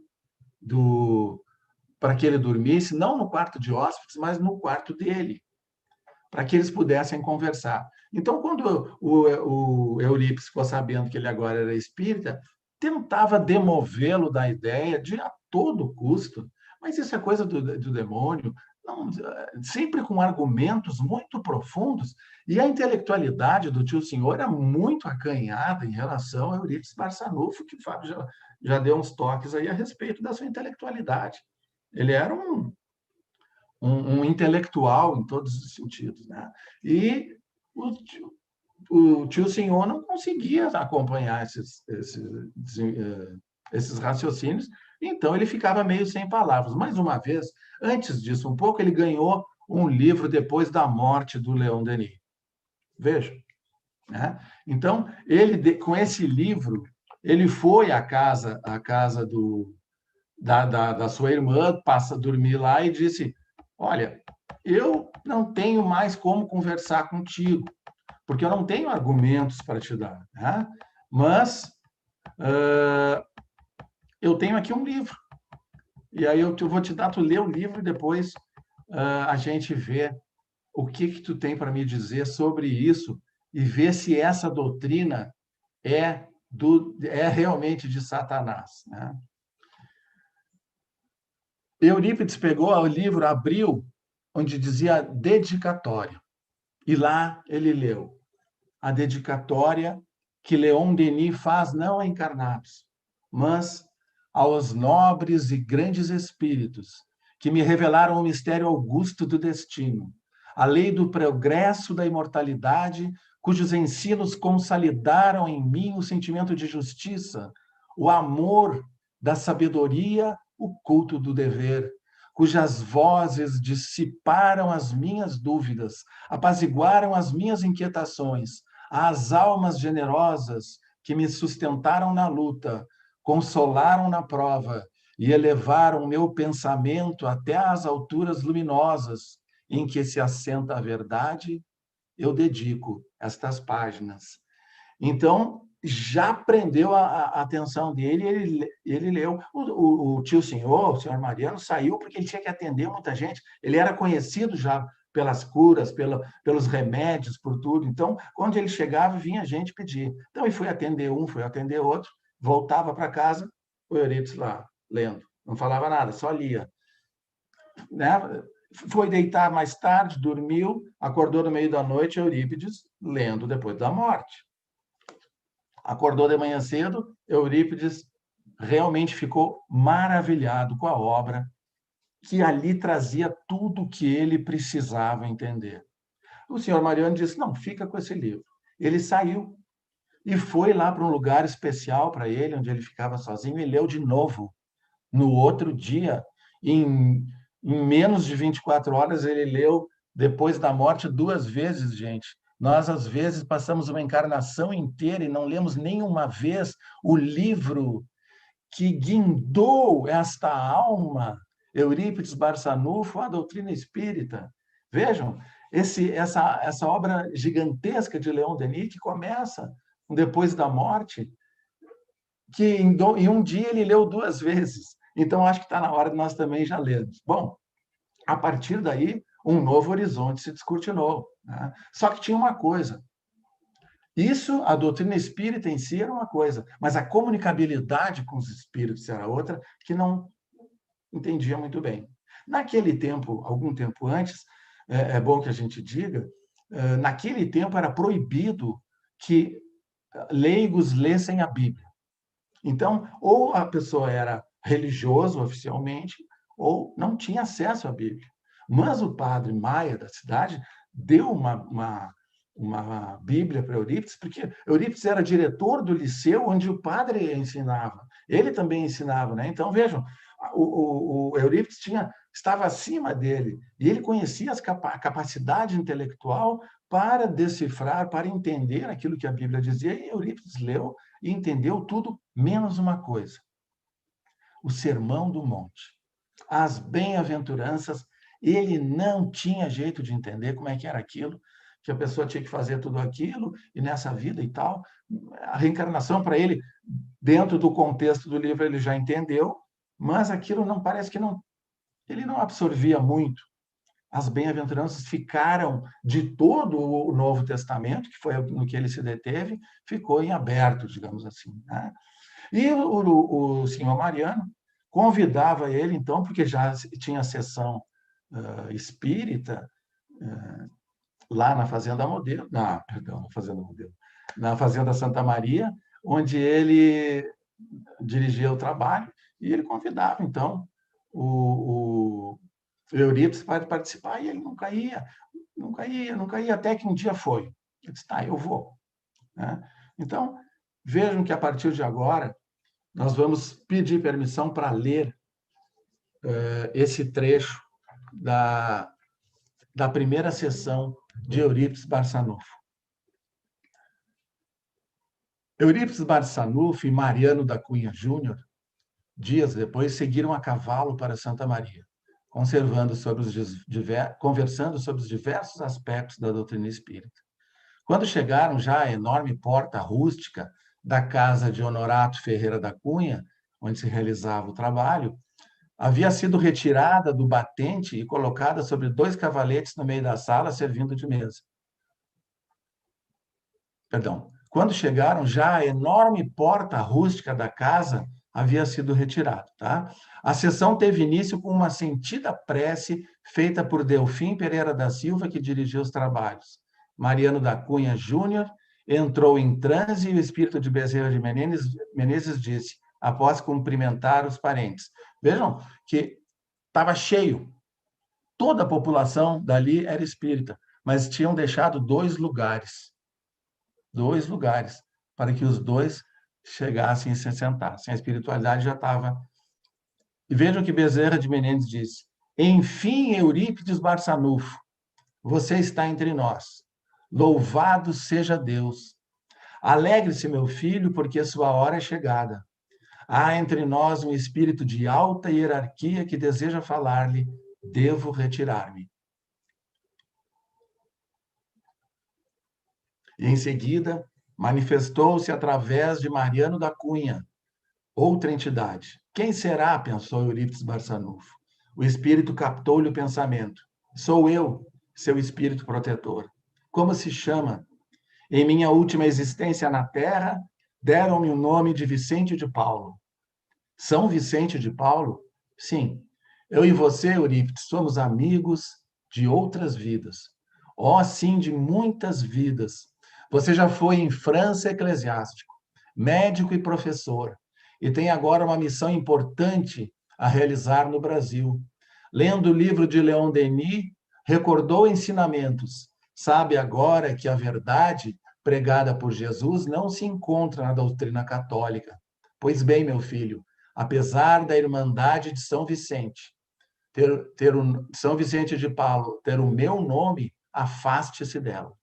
para que ele dormisse, não no quarto de hóspedes, mas no quarto dele, para que eles pudessem conversar. Então, quando o Eurípides ficou sabendo que ele agora era espírita, tentava demovê-lo da ideia de a todo custo, mas isso é coisa do demônio, não, sempre com argumentos muito profundos, e a intelectualidade do Tio Senhor era muito acanhada em relação a Eurípides Barçanufo, que o Fábio já deu uns toques aí a respeito da sua intelectualidade. Ele era um intelectual em todos os sentidos, né? E o Tio Senhor não conseguia acompanhar esses raciocínios, então ele ficava meio sem palavras. Mais uma vez, antes disso um pouco, ele ganhou um livro depois da morte do Leon Denis. Vejam, né? Então, com esse livro, ele foi à casa da sua irmã, passa a dormir lá e disse: olha, eu não tenho mais como conversar contigo, porque eu não tenho argumentos para te dar, né? Mas eu tenho aqui um livro. E aí eu vou te dar, tu lê o livro e depois a gente vê o que tu tem para me dizer sobre isso e ver se essa doutrina é realmente de Satanás, né? Eurípides pegou o livro, abriu, onde dizia dedicatória. E lá ele leu a dedicatória que Leon Denis faz não a encarnados, mas aos nobres e grandes espíritos que me revelaram o mistério augusto do destino, a lei do progresso da imortalidade, cujos ensinos consolidaram em mim o sentimento de justiça, o amor da sabedoria, o culto do dever, cujas vozes dissiparam as minhas dúvidas, apaziguaram as minhas inquietações, às almas generosas que me sustentaram na luta, consolaram na prova e elevaram meu pensamento até às alturas luminosas em que se assenta a verdade, eu dedico estas páginas. Então, já prendeu a atenção dele, ele leu. O Tio Senhor, o senhor Mariano, saiu porque ele tinha que atender muita gente. Ele era conhecido já pelas curas, pelos remédios, por tudo. Então, quando ele chegava, vinha gente pedir. Então, ele foi atender um, foi atender outro, voltava para casa, o Eurípides lá, lendo. Não falava nada, só lia. Né? Foi deitar mais tarde, dormiu, acordou no meio da noite, Eurípides lendo depois da morte. Acordou de manhã cedo, Eurípides realmente ficou maravilhado com a obra, que ali trazia tudo o que ele precisava entender. O senhor Mariano disse: não, fica com esse livro. Ele saiu e foi lá para um lugar especial para ele, onde ele ficava sozinho, e leu de novo. No outro dia, em menos de 24 horas, ele leu depois da morte 2 vezes, gente. Nós, às vezes, passamos uma encarnação inteira e não lemos nenhuma vez o livro que guindou esta alma, Eurípides Barçanufo, a doutrina espírita. Vejam, essa obra gigantesca de Leon Denis, que começa depois da morte, que em um dia ele leu 2 vezes. Então, acho que está na hora de nós também já lermos. Bom, a partir daí, um novo horizonte se descortinou, né? Só que tinha uma coisa. Isso, a doutrina espírita em si era uma coisa, mas a comunicabilidade com os espíritos era outra, que não entendia muito bem. Naquele tempo, algum tempo antes, é bom que a gente diga, naquele tempo era proibido que leigos lessem a Bíblia. Então, ou a pessoa era religioso oficialmente, ou não tinha acesso à Bíblia. Mas o padre Maia, da cidade, deu uma Bíblia para Eurípides, porque Eurípides era diretor do liceu onde o padre ensinava. Ele também ensinava, né? Então, vejam, o Eurípides estava acima dele, e ele conhecia a capacidade intelectual para decifrar, para entender aquilo que a Bíblia dizia, e Eurípides leu e entendeu tudo, menos uma coisa: o Sermão do Monte. As bem-aventuranças, ele não tinha jeito de entender como é que era aquilo, que a pessoa tinha que fazer tudo aquilo, e nessa vida e tal. A reencarnação, para ele, dentro do contexto do livro, ele já entendeu, mas aquilo não parece que não, ele não absorvia muito. As bem-aventuranças ficaram de todo o Novo Testamento, que foi no que ele se deteve, ficou em aberto, digamos assim, né? E o senhor Mariano convidava ele, então, porque já tinha sessão espírita lá na Fazenda Modelo, perdão, na Fazenda Santa Maria, onde ele dirigia o trabalho, e ele convidava, então, o Eurípides para participar, e ele nunca ia, até que um dia foi. Ele disse, tá, eu vou, né? Então, vejam que a partir de agora, nós vamos pedir permissão para ler esse trecho da primeira sessão de Eurípides Barçanufo. Eurípides Barçanufo e Mariano da Cunha Júnior, dias depois, seguiram a cavalo para Santa Maria, conversando sobre os diversos aspectos da doutrina espírita. Quando chegaram já à enorme porta rústica da casa de Honorato Ferreira da Cunha, onde se realizava o trabalho, havia sido retirada do batente e colocada sobre 2 cavaletes no meio da sala, servindo de mesa. Perdão. Quando chegaram, já a enorme porta rústica da casa havia sido retirada, tá? A sessão teve início com uma sentida prece feita por Delfim Pereira da Silva, que dirigiu os trabalhos. Mariano da Cunha Júnior entrou em transe e o espírito de Bezerra de Menezes disse, após cumprimentar os parentes. Vejam que estava cheio. Toda a população dali era espírita, mas tinham deixado 2 lugares. 2 lugares, para que os 2 chegassem e se sentassem. A espiritualidade já estava. E vejam que Bezerra de Menezes disse, enfim, Eurípides Barçanufo, você está entre nós. Louvado seja Deus. Alegre-se, meu filho, porque sua hora é chegada. Há entre nós um espírito de alta hierarquia que deseja falar-lhe, devo retirar-me. E, em seguida, manifestou-se através de Mariano da Cunha, outra entidade. Quem será? Pensou Eurípides Barçanufo. O espírito captou-lhe o pensamento. Sou eu, seu espírito protetor. Como se chama? Em minha última existência na Terra, deram-me o nome de Vicente de Paulo. São Vicente de Paulo? Sim. Eu e você, Eurípides, somos amigos de outras vidas. Oh, sim, de muitas vidas. Você já foi em França eclesiástico, médico e professor, e tem agora uma missão importante a realizar no Brasil. Lendo o livro de Leon Denis, recordou ensinamentos. Sabe agora que a verdade pregada por Jesus não se encontra na doutrina católica. Pois bem, meu filho, apesar da Irmandade de São Vicente, São Vicente de Paulo ter o meu nome, afaste-se dela.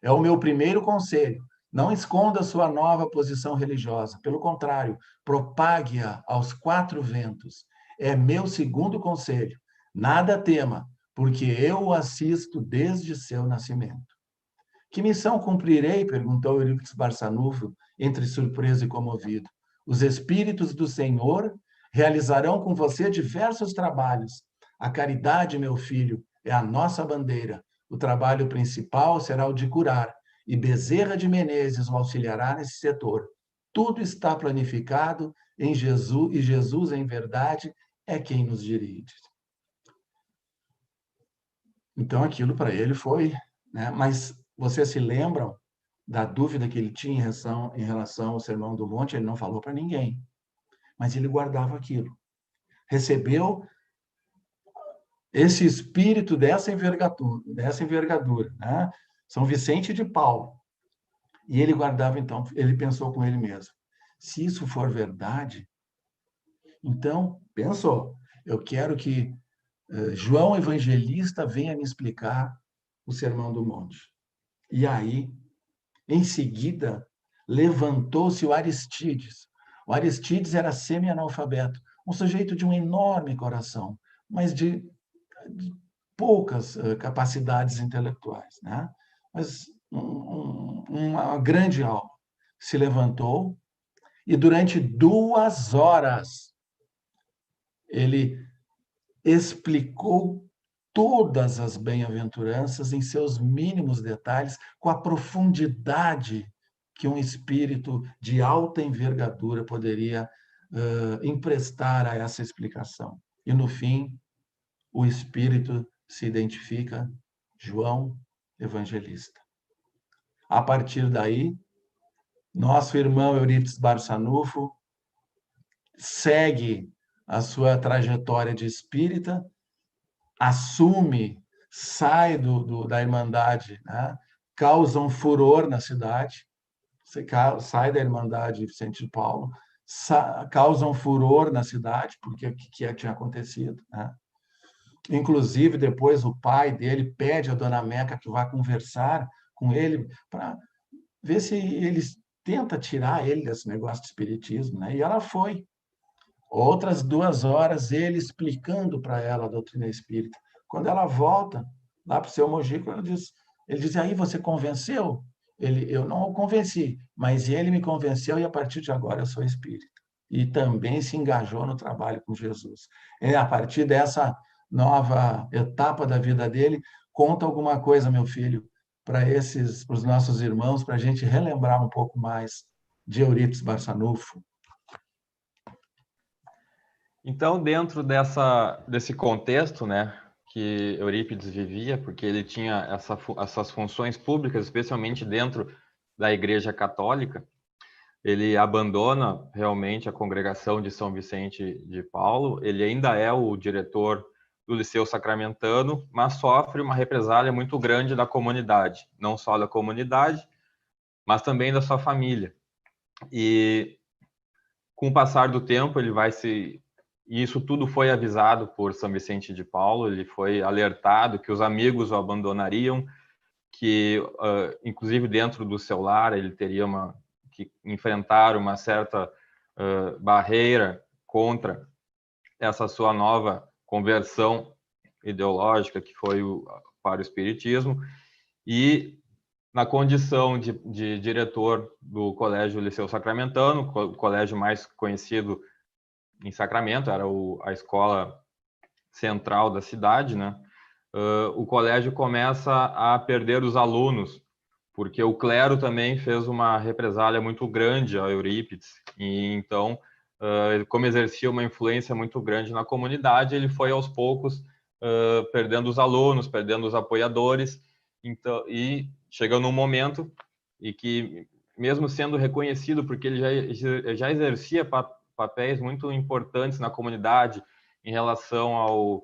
É o meu primeiro conselho. Não esconda sua nova posição religiosa. Pelo contrário, propague-a aos 4 ventos. É meu segundo conselho. Nada tema, porque eu o assisto desde seu nascimento. Que missão cumprirei? Perguntou Eurípides Barçanufo, entre surpreso e comovido. Os espíritos do Senhor realizarão com você diversos trabalhos, A caridade, meu filho, é a nossa bandeira. O trabalho principal será o de curar, e Bezerra de Menezes o auxiliará nesse setor. Tudo está planificado em Jesus, e Jesus, em verdade, é quem nos dirige. Então, aquilo para ele foi, né? Mas vocês se lembram da dúvida que ele tinha em relação ao Sermão do Monte? Ele não falou para ninguém, mas ele guardava aquilo. Recebeu esse espírito dessa envergadura, né? São Vicente de Paulo. E ele guardava, então, ele pensou com ele mesmo: se isso for verdade, então, pensou, eu quero que João Evangelista venha me explicar o Sermão do Monte. E aí, em seguida, levantou-se o Aristides. O Aristides era semi-analfabeto, um sujeito de um enorme coração, mas de poucas capacidades intelectuais, né? Mas uma grande alma. Se levantou e durante 2 horas ele explicou todas as bem-aventuranças em seus mínimos detalhes, com a profundidade que um espírito de alta envergadura poderia emprestar a essa explicação. E, no fim, o espírito se identifica João Evangelista. A partir daí, nosso irmão Eurípides Barçanufo segue a sua trajetória de espírita, assume, sai da Irmandade, né? Causa um furor na cidade, sai da Irmandade Vicente de Paulo, causa um furor na cidade, porque o que tinha acontecido, né? Inclusive, depois o pai dele pede a dona Meca que vá conversar com ele para ver se eles tenta tirar ele desse negócio de espiritismo, né? E ela foi. Outras 2 horas ele explicando para ela a doutrina espírita. Quando ela volta lá para o seu Mojico, ele diz: aí você convenceu? Eu não o convenci, mas ele me convenceu e a partir de agora eu sou espírita. E também se engajou no trabalho com Jesus. E a partir dessa nova etapa da vida dele, conta alguma coisa, meu filho, para os nossos irmãos, para a gente relembrar um pouco mais de Eurípides Barçanufo. Então, dentro desse contexto, né, que Eurípides vivia, porque ele tinha essas funções públicas, especialmente dentro da Igreja Católica, ele abandona realmente a congregação de São Vicente de Paulo, ele ainda é o diretor do Liceu Sacramentano, mas sofre uma represália muito grande da comunidade, não só da comunidade, mas também da sua família. E com o passar do tempo, e isso tudo foi avisado por São Vicente de Paulo, ele foi alertado que os amigos o abandonariam, que, inclusive dentro do seu lar, ele teria que enfrentar uma certa barreira contra essa sua nova conversão ideológica, que foi para o espiritismo, e na condição de diretor do Colégio Liceu Sacramentano, o colégio mais conhecido em Sacramento, era a escola central da cidade, né? O colégio começa a perder os alunos, porque o clero também fez uma represália muito grande a Eurípides, e então, como exercia uma influência muito grande na comunidade, ele foi aos poucos perdendo os alunos, perdendo os apoiadores, então, e chegou num momento em que, mesmo sendo reconhecido, porque ele já exercia papéis muito importantes na comunidade em relação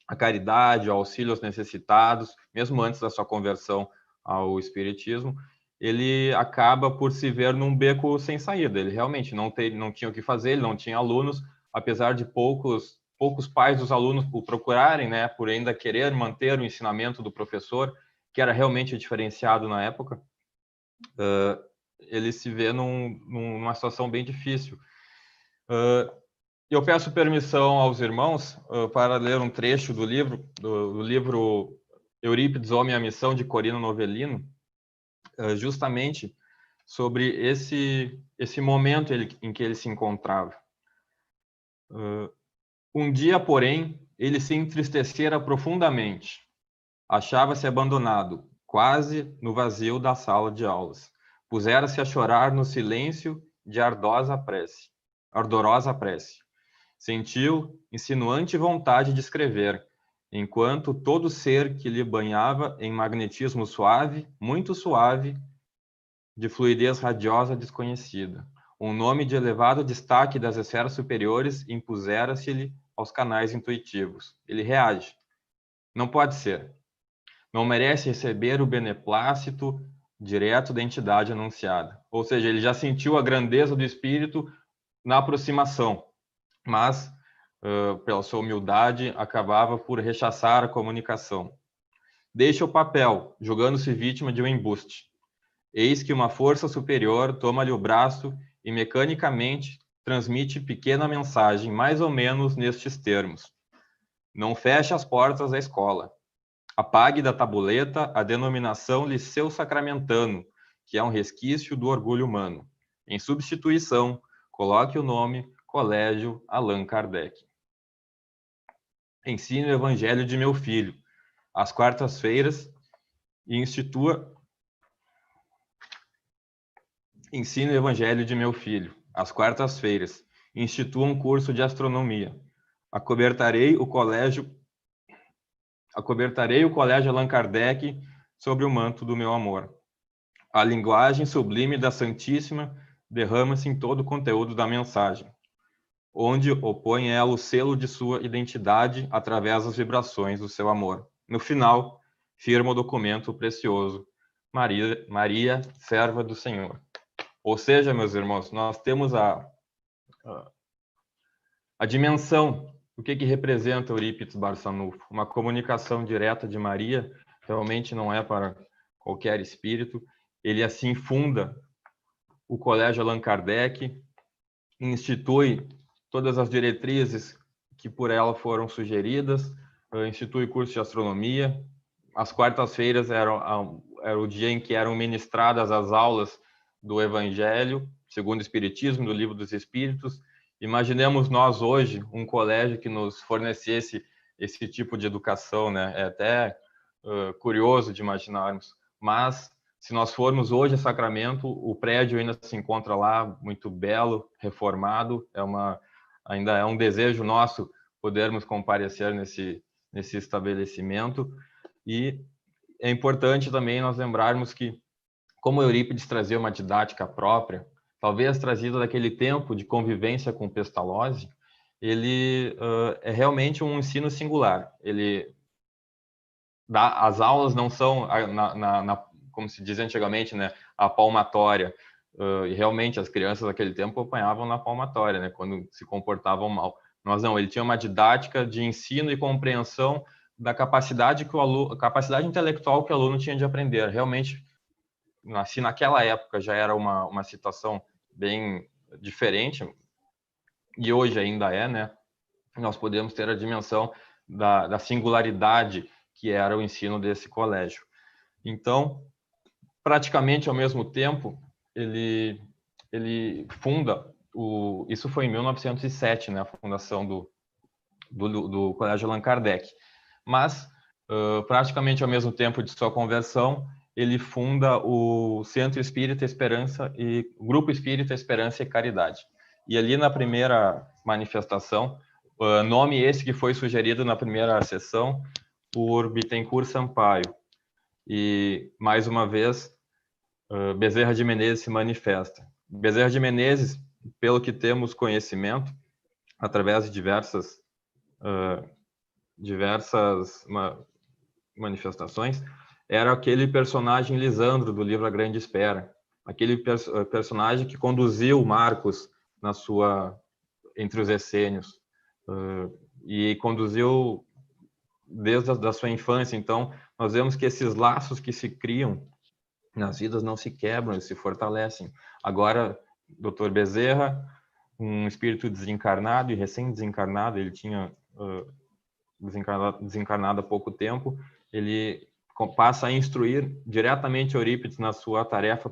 à caridade, ao auxílio aos necessitados, mesmo antes da sua conversão ao espiritismo, ele acaba por se ver num beco sem saída. Ele realmente não tinha o que fazer, ele não tinha alunos, apesar de poucos pais dos alunos o procurarem, né, por ainda querer manter o ensinamento do professor, que era realmente diferenciado na época, ele se vê numa situação bem difícil. Eu peço permissão aos irmãos para ler um trecho do livro Eurípides, Homem e a Missão, de Corino Novellino, justamente sobre esse momento em que ele se encontrava. Um dia, porém, ele se entristecera profundamente. Achava-se abandonado, quase no vazio da sala de aulas. Pusera-se a chorar no silêncio de ardorosa prece. Sentiu insinuante vontade de escrever, enquanto todo ser que lhe banhava em magnetismo suave, muito suave, de fluidez radiosa desconhecida. Um nome de elevado destaque das esferas superiores impusera-se-lhe aos canais intuitivos. Ele reage. Não pode ser. Não merece receber o beneplácito direto da entidade anunciada. Ou seja, ele já sentiu a grandeza do espírito na aproximação, mas, pela sua humildade, acabava por rechaçar a comunicação. Deixa o papel, julgando-se vítima de um embuste. Eis que uma força superior toma-lhe o braço e mecanicamente transmite pequena mensagem, mais ou menos nestes termos. Não feche as portas da escola. Apague da tabuleta a denominação Liceu Sacramentano, que é um resquício do orgulho humano. Em substituição, coloque o nome Colégio Allan Kardec. Ensine o Evangelho de meu filho, às quartas-feiras, e Ensine o Evangelho de meu filho, às quartas-feiras. Institua um curso de astronomia. Acobertarei o colégio Allan Kardec sobre o manto do meu amor. A linguagem sublime da Santíssima derrama-se em todo o conteúdo da mensagem, onde opõe ela o selo de sua identidade através das vibrações do seu amor. No final, firma o documento precioso. Maria, serva do Senhor. Ou seja, meus irmãos, nós temos a dimensão do que representa Eurípides Barçanufo. Uma comunicação direta de Maria, realmente não é para qualquer espírito. Ele assim funda o Colégio Allan Kardec, institui todas as diretrizes que por ela foram sugeridas, institui curso de astronomia. As quartas-feiras era o dia em que eram ministradas as aulas do Evangelho, segundo o Espiritismo, do Livro dos Espíritos. Imaginemos nós hoje um colégio que nos fornecesse esse tipo de educação, né? É até curioso de imaginarmos. Mas, se nós formos hoje a Sacramento, o prédio ainda se encontra lá, muito belo, reformado. Ainda é um desejo nosso podermos comparecer nesse estabelecimento. E é importante também nós lembrarmos que, como Eurípides trazia uma didática própria, talvez trazida daquele tempo de convivência com Pestalozzi, ele é realmente um ensino singular. As aulas não são, como se dizia antigamente, né, a palmatória. E realmente as crianças daquele tempo apanhavam na palmatória, né, quando se comportavam mal. Mas não, ele tinha uma didática de ensino e compreensão da capacidade capacidade intelectual que o aluno tinha de aprender. Realmente, assim, naquela época já era uma situação bem diferente, e hoje ainda é, né? Nós podemos ter a dimensão da singularidade que era o ensino desse colégio. Então, praticamente ao mesmo tempo, ele funda isso foi em 1907, né, a fundação do Colégio Allan Kardec. Mas, praticamente ao mesmo tempo de sua conversão, ele funda o Centro Espírita Esperança e o Grupo Espírita Esperança e Caridade. E ali na primeira manifestação, nome esse que foi sugerido na primeira sessão por Bittencourt Sampaio. E, mais uma vez, Bezerra de Menezes se manifesta. Bezerra de Menezes, pelo que temos conhecimento, através de diversas manifestações, era aquele personagem Lisandro do livro A Grande Espera, aquele personagem que conduziu Marcos entre os essênios, e conduziu desde a sua infância. Então, nós vemos que esses laços que se criam nas vidas não se quebram, eles se fortalecem. Agora, Dr. Bezerra, um espírito desencarnado e recém-desencarnado, ele tinha desencarnado há pouco tempo, ele passa a instruir diretamente Eurípides na sua tarefa,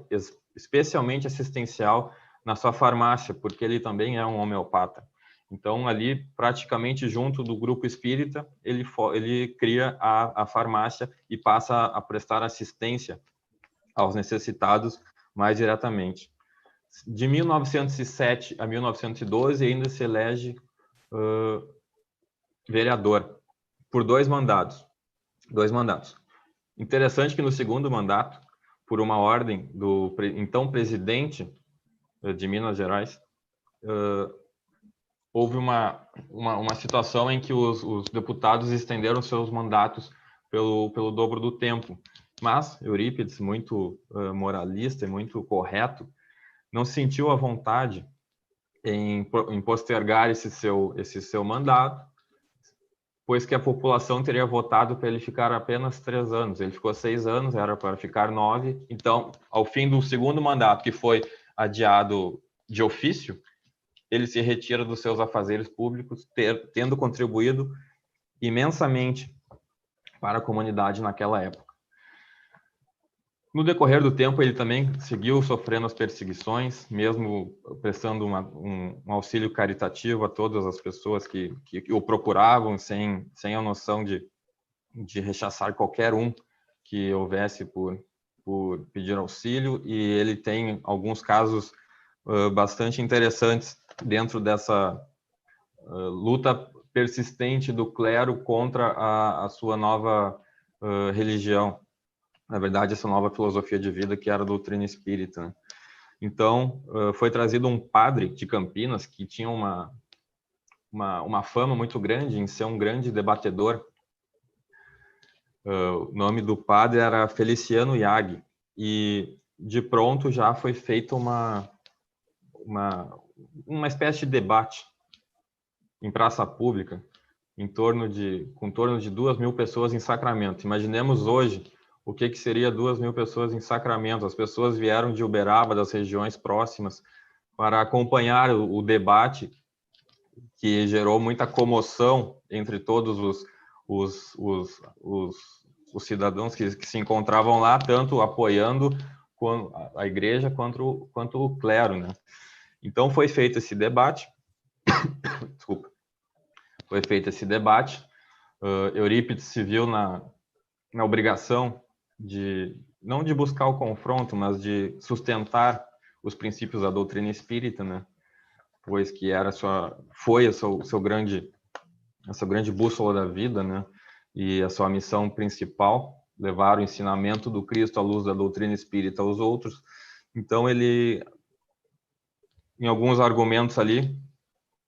especialmente assistencial, na sua farmácia, porque ele também é um homeopata. Então, ali, praticamente junto do grupo espírita, ele cria a farmácia e passa a prestar assistência aos necessitados mais diretamente. De 1907 a 1912, ainda se elege vereador por 2 mandatos. Interessante que no segundo mandato, por uma ordem do então presidente de Minas Gerais, houve uma situação em que os deputados estenderam seus mandatos pelo dobro do tempo. Mas Eurípides, muito moralista e muito correto, não sentiu a vontade em postergar esse seu mandato, pois que a população teria votado para ele ficar apenas 3 anos. Ele ficou 6 anos, era para ficar 9. Então, ao fim do segundo mandato, que foi adiado de ofício, ele se retira dos seus afazeres públicos, tendo contribuído imensamente para a comunidade naquela época. No decorrer do tempo, ele também seguiu sofrendo as perseguições, mesmo prestando um auxílio caritativo a todas as pessoas que o procuravam, sem a noção de rechaçar qualquer um que houvesse por pedir auxílio. E ele tem alguns casos bastante interessantes dentro dessa luta persistente do clero contra a sua nova religião. Na verdade, essa nova filosofia de vida que era a doutrina espírita, né? Então, foi trazido um padre de Campinas que tinha uma fama muito grande em ser um grande debatedor. O nome do padre era Feliciano Iag, e de pronto já foi feita uma espécie de debate em praça pública com torno de 2.000 pessoas em Sacramento. Imaginemos hoje o que seria 2.000 pessoas em Sacramento. As pessoas vieram de Uberaba, das regiões próximas, para acompanhar o debate, que gerou muita comoção entre todos os cidadãos que se encontravam lá, tanto apoiando a igreja quanto o clero, né? Então foi feito esse debate. Desculpa. Foi feito esse debate. Eurípides se viu na obrigação não de buscar o confronto, mas de sustentar os princípios da doutrina espírita, né? Pois que foi essa grande bússola da vida, né? E a sua missão principal, levar o ensinamento do Cristo à luz da doutrina espírita aos outros. Então ele, em alguns argumentos ali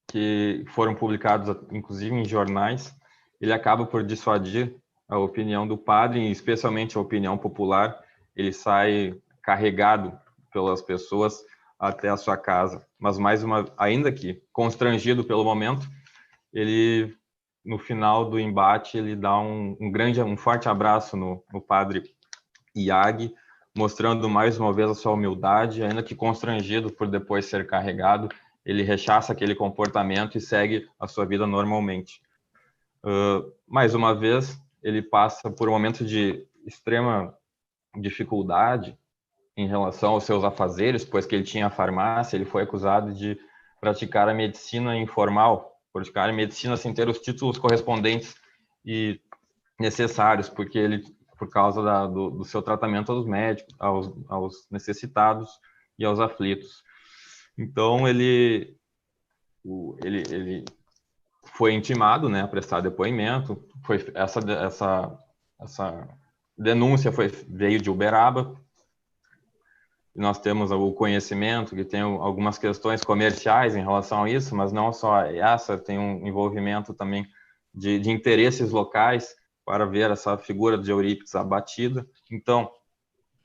que foram publicados inclusive em jornais, ele acaba por dissuadir a opinião do padre, especialmente a opinião popular. Ele sai carregado pelas pessoas até a sua casa. Mas ainda que constrangido pelo momento, ele, no final do embate, ele dá um forte abraço no padre Iag, mostrando mais uma vez a sua humildade, ainda que constrangido por depois ser carregado, ele rechaça aquele comportamento e segue a sua vida normalmente. Mais uma vez, ele passa por um momento de extrema dificuldade em relação aos seus afazeres, pois que ele tinha a farmácia. Ele foi acusado de praticar a medicina informal, praticar a medicina sem ter os títulos correspondentes e necessários, porque ele, por causa do seu tratamento aos médicos, aos necessitados e aos aflitos. Então ele foi intimado, né, a prestar depoimento. Essa denúncia veio de Uberaba. Nós temos o conhecimento que tem algumas questões comerciais em relação a isso, mas não só essa, tem um envolvimento também de interesses locais para ver essa figura de Eurípides abatida. Então,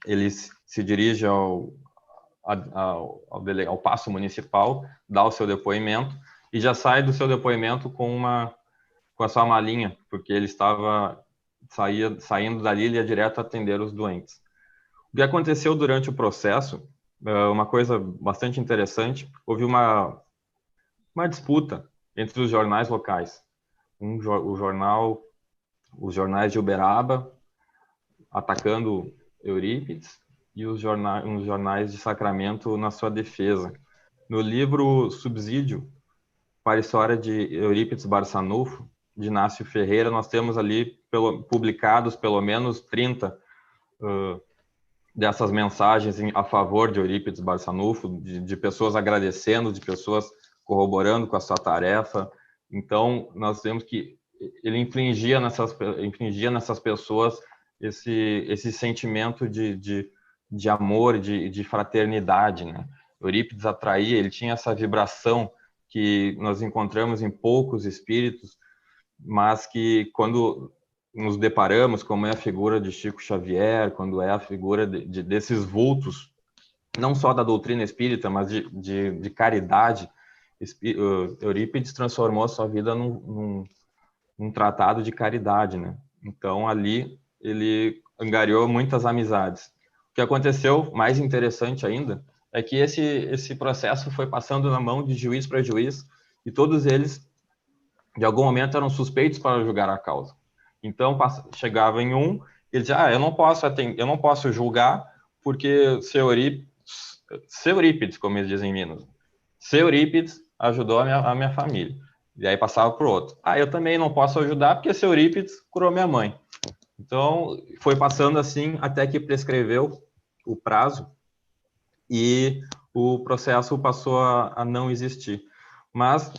ele se dirige ao Paço Municipal, dá o seu depoimento e já sai do seu depoimento com a sua malinha, porque ele estava saindo dali e ia direto atender os doentes. O que aconteceu durante o processo, uma coisa bastante interessante, houve uma disputa entre os jornais locais. Os jornais de Uberaba atacando Eurípides e uns jornais de Sacramento na sua defesa. No livro Subsídio, para a história de Eurípides Barçanufo, de Inácio Ferreira, nós temos ali publicados pelo menos 30 dessas mensagens a favor de Eurípides Barçanufo, de pessoas agradecendo, de pessoas corroborando com a sua tarefa. Então, nós vemos que ele infligia nessas pessoas esse sentimento de amor, de fraternidade, né? Eurípides atraía, ele tinha essa vibração que nós encontramos em poucos espíritos, mas que quando nos deparamos, como é a figura de Chico Xavier, quando é a figura desses vultos, não só da doutrina espírita, mas de caridade, Eurípides transformou a sua vida num tratado de caridade, né? Então, ali, ele angariou muitas amizades. O que aconteceu, mais interessante ainda, é que esse processo foi passando na mão de juiz para juiz, e todos eles, de algum momento, eram suspeitos para julgar a causa. Então, chegava em um, ele dizia, eu não posso julgar, porque seu Eurípides, como eles dizem em Minas, seu Eurípides ajudou a minha família. E aí passava para o outro. Eu também não posso ajudar, porque seu Eurípides curou minha mãe. Então, foi passando assim, até que prescreveu o prazo, e o processo passou a não existir. Mas,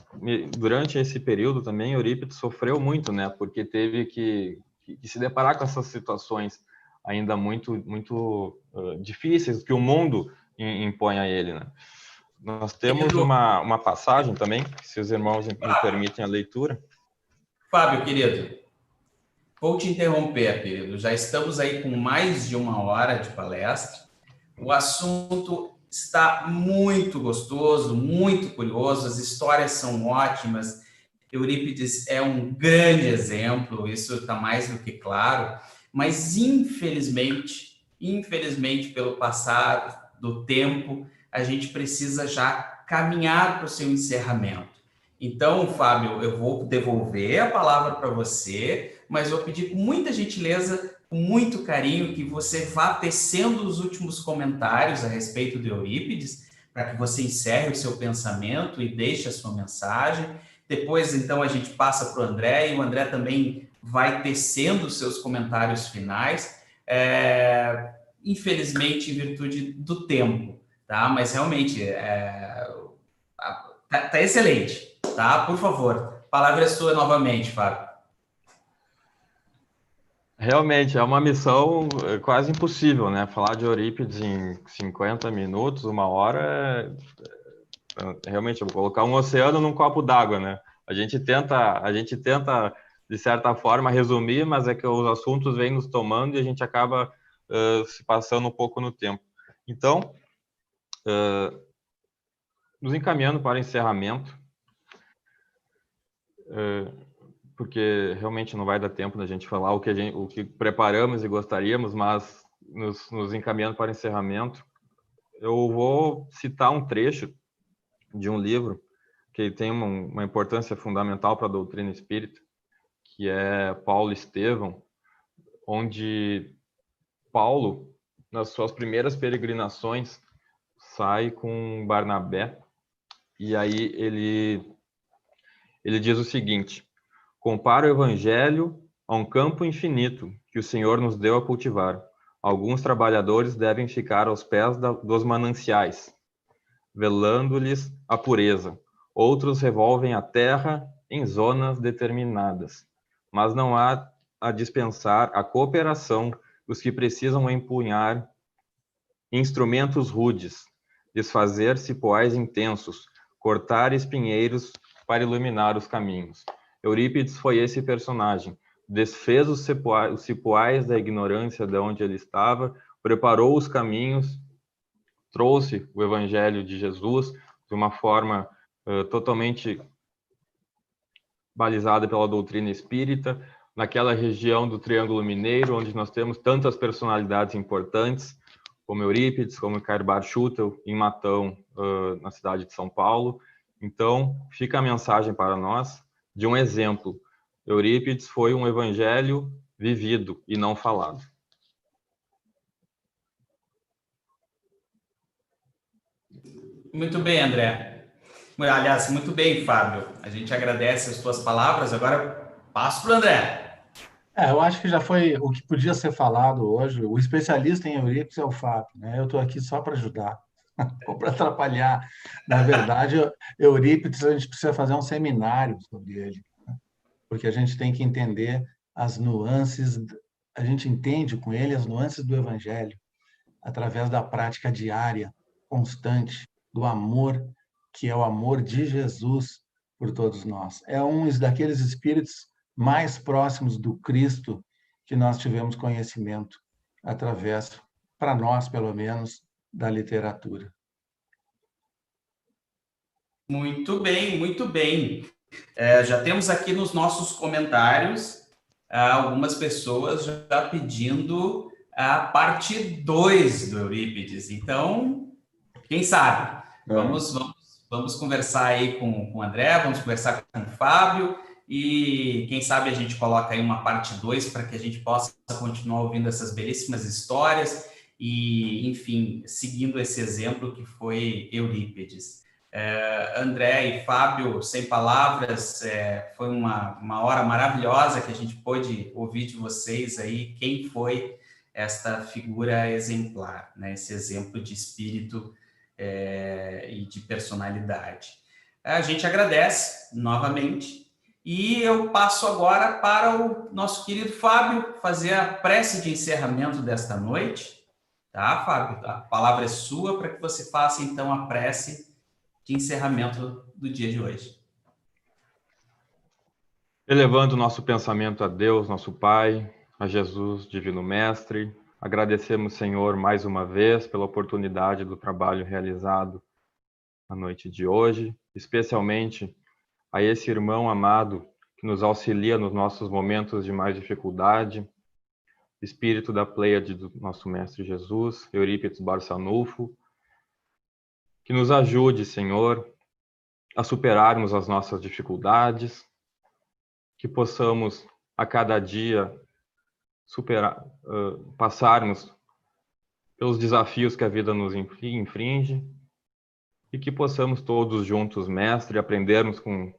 durante esse período também, Eurípides sofreu muito, né? Porque teve que se deparar com essas situações ainda muito difíceis que o mundo impõe a ele, né? Nós temos uma passagem também, se os irmãos me permitem a leitura. Fábio, querido, vou te interromper, querido. Já estamos aí com mais de 1 hora de palestra. O assunto está muito gostoso, muito curioso, as histórias são ótimas. Eurípides é um grande exemplo, isso está mais do que claro, mas infelizmente, pelo passar do tempo, a gente precisa já caminhar para o seu encerramento. Então, Fábio, eu vou devolver a palavra para você, mas vou pedir com muita gentileza, com muito carinho, que você vá tecendo os últimos comentários a respeito de Eurípides, para que você encerre o seu pensamento e deixe a sua mensagem. Depois, então, a gente passa para o André, e o André também vai tecendo os seus comentários finais, infelizmente, em virtude do tempo, tá? Mas, realmente, tá excelente, tá? Por favor, a palavra é sua novamente, Fábio. Realmente, é uma missão quase impossível, né? Falar de Eurípides em 50 minutos, 1 hora, realmente, eu vou colocar um oceano num copo d'água, né? A gente tenta, de certa forma, resumir, mas é que os assuntos vêm nos tomando e a gente acaba se passando um pouco no tempo. Então, nos encaminhando para o encerramento, porque realmente não vai dar tempo da gente falar o que preparamos e gostaríamos, mas nos encaminhando para o encerramento, eu vou citar um trecho de um livro que tem uma importância fundamental para a doutrina espírita, que é Paulo Estevão, onde Paulo, nas suas primeiras peregrinações, sai com Barnabé, e aí ele diz o seguinte: compara o evangelho a um campo infinito que o Senhor nos deu a cultivar. Alguns trabalhadores devem ficar aos pés dos mananciais, velando-lhes a pureza. Outros revolvem a terra em zonas determinadas. Mas não há a dispensar a cooperação dos que precisam empunhar instrumentos rudes, desfazer cipoais intensos, cortar espinheiros para iluminar os caminhos. Eurípides foi esse personagem. Desfez os cipoais da ignorância de onde ele estava, preparou os caminhos, trouxe o evangelho de Jesus de uma forma totalmente balizada pela doutrina espírita, naquela região do Triângulo Mineiro, onde nós temos tantas personalidades importantes, como Eurípides, como Cairbar Schutel, em Matão, na cidade de São Paulo. Então, fica a mensagem para nós de um exemplo. Eurípides foi um evangelho vivido e não falado. Muito bem, André. Aliás, muito bem, Fábio. A gente agradece as tuas palavras. Agora passo para o André. Eu acho que já foi o que podia ser falado hoje. O especialista em Eurípides é o Fábio, né? Eu estou aqui só para ajudar, ou para atrapalhar. Na verdade, Eurípides, a gente precisa fazer um seminário sobre ele, né? Porque a gente tem que entender as nuances, a gente entende com ele as nuances do Evangelho, através da prática diária, constante, do amor, que é o amor de Jesus por todos nós. É um daqueles espíritos mais próximos do Cristo que nós tivemos conhecimento através, para nós pelo menos, da literatura. Muito bem, muito bem. Já temos aqui nos nossos comentários algumas pessoas já pedindo a parte 2 do Eurípides. Então, quem sabe? Vamos conversar aí com o André, vamos conversar com o Fábio, e quem sabe a gente coloca aí uma parte 2 para que a gente possa continuar ouvindo essas belíssimas histórias e, enfim, seguindo esse exemplo que foi Eurípides. André e Fábio, sem palavras, foi uma hora maravilhosa que a gente pôde ouvir de vocês aí quem foi esta figura exemplar, né? Esse exemplo de espírito e de personalidade. A gente agradece novamente e eu passo agora para o nosso querido Fábio fazer a prece de encerramento desta noite, tá, Fábio? A palavra é sua para que você faça então a prece de encerramento do dia de hoje. Elevando o nosso pensamento a Deus, nosso Pai, a Jesus, Divino Mestre, agradecemos, Senhor, mais uma vez pela oportunidade do trabalho realizado na noite de hoje, especialmente a esse irmão amado que nos auxilia nos nossos momentos de mais dificuldade, espírito da Pleiade do nosso Mestre Jesus, Eurípides Barçanufo, que nos ajude, Senhor, a superarmos as nossas dificuldades, que possamos a cada dia passarmos pelos desafios que a vida nos infringe e que possamos todos juntos, Mestre, aprendermos com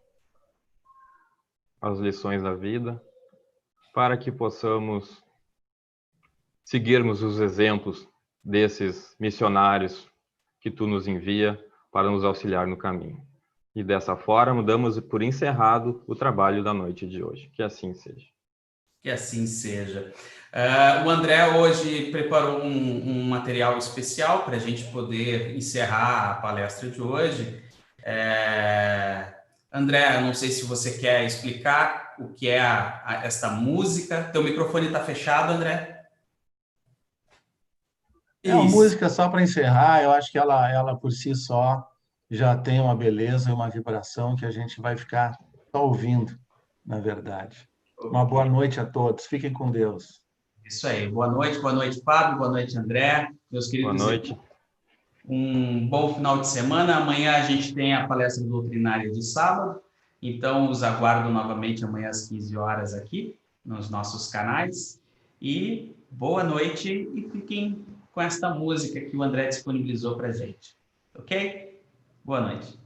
as lições da vida, para que possamos seguirmos os exemplos desses missionários que Tu nos envia para nos auxiliar no caminho. E dessa forma, damos por encerrado o trabalho da noite de hoje. Que assim seja. Que assim seja. O André hoje preparou um material especial para a gente poder encerrar a palestra de hoje. André, não sei se você quer explicar o que é esta música. Teu microfone está fechado, André? É uma música só para encerrar, eu acho que ela por si só já tem uma beleza e uma vibração que a gente vai ficar só ouvindo, na verdade. Uma boa noite a todos, fiquem com Deus. Isso aí, boa noite, Fábio, boa noite, André, meus queridos. Boa noite. Um bom final de semana. Amanhã a gente tem a palestra doutrinária de sábado, então os aguardo novamente amanhã às 15 horas aqui, nos nossos canais. E boa noite e fiquem com esta música que o André disponibilizou para a gente. Ok? Boa noite.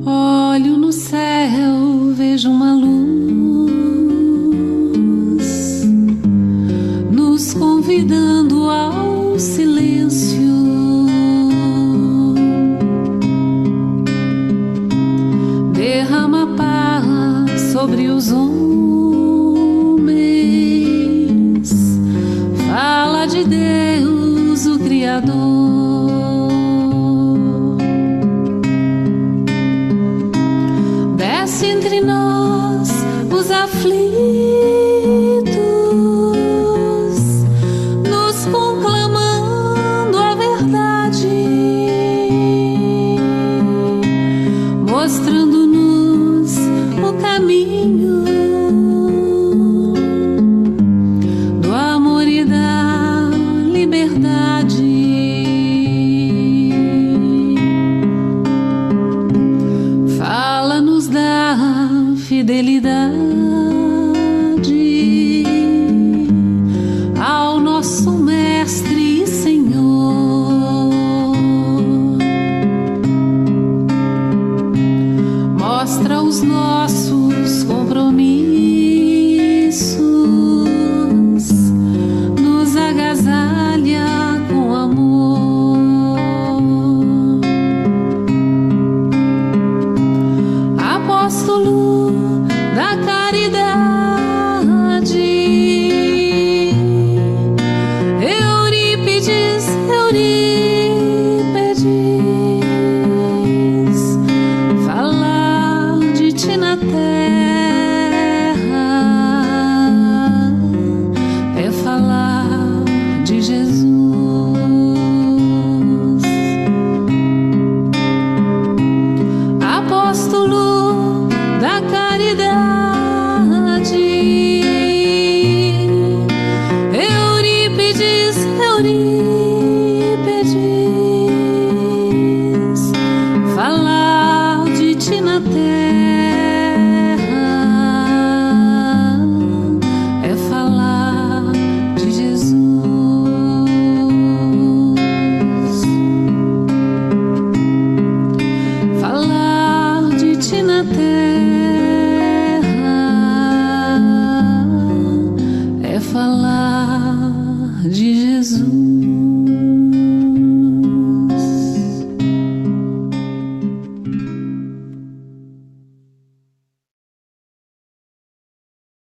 Olho no céu, vejo uma luz nos convidando ao silêncio. Derrama paz sobre os homens, fala de Deus, o Criador. Desce entre nós os aflitos, nos conclamando a verdade, mostrando-nos o caminho do amor e da liberdade. fidelidade ao nosso Mestre e Senhor. Mostra os nossos compromissos, nos agasalha com amor. Apóstolo da caridade, Eurípides, falar de ti na terra é falar de Jesus. Apóstolo da caridade, Eurípides, falar de ti na terra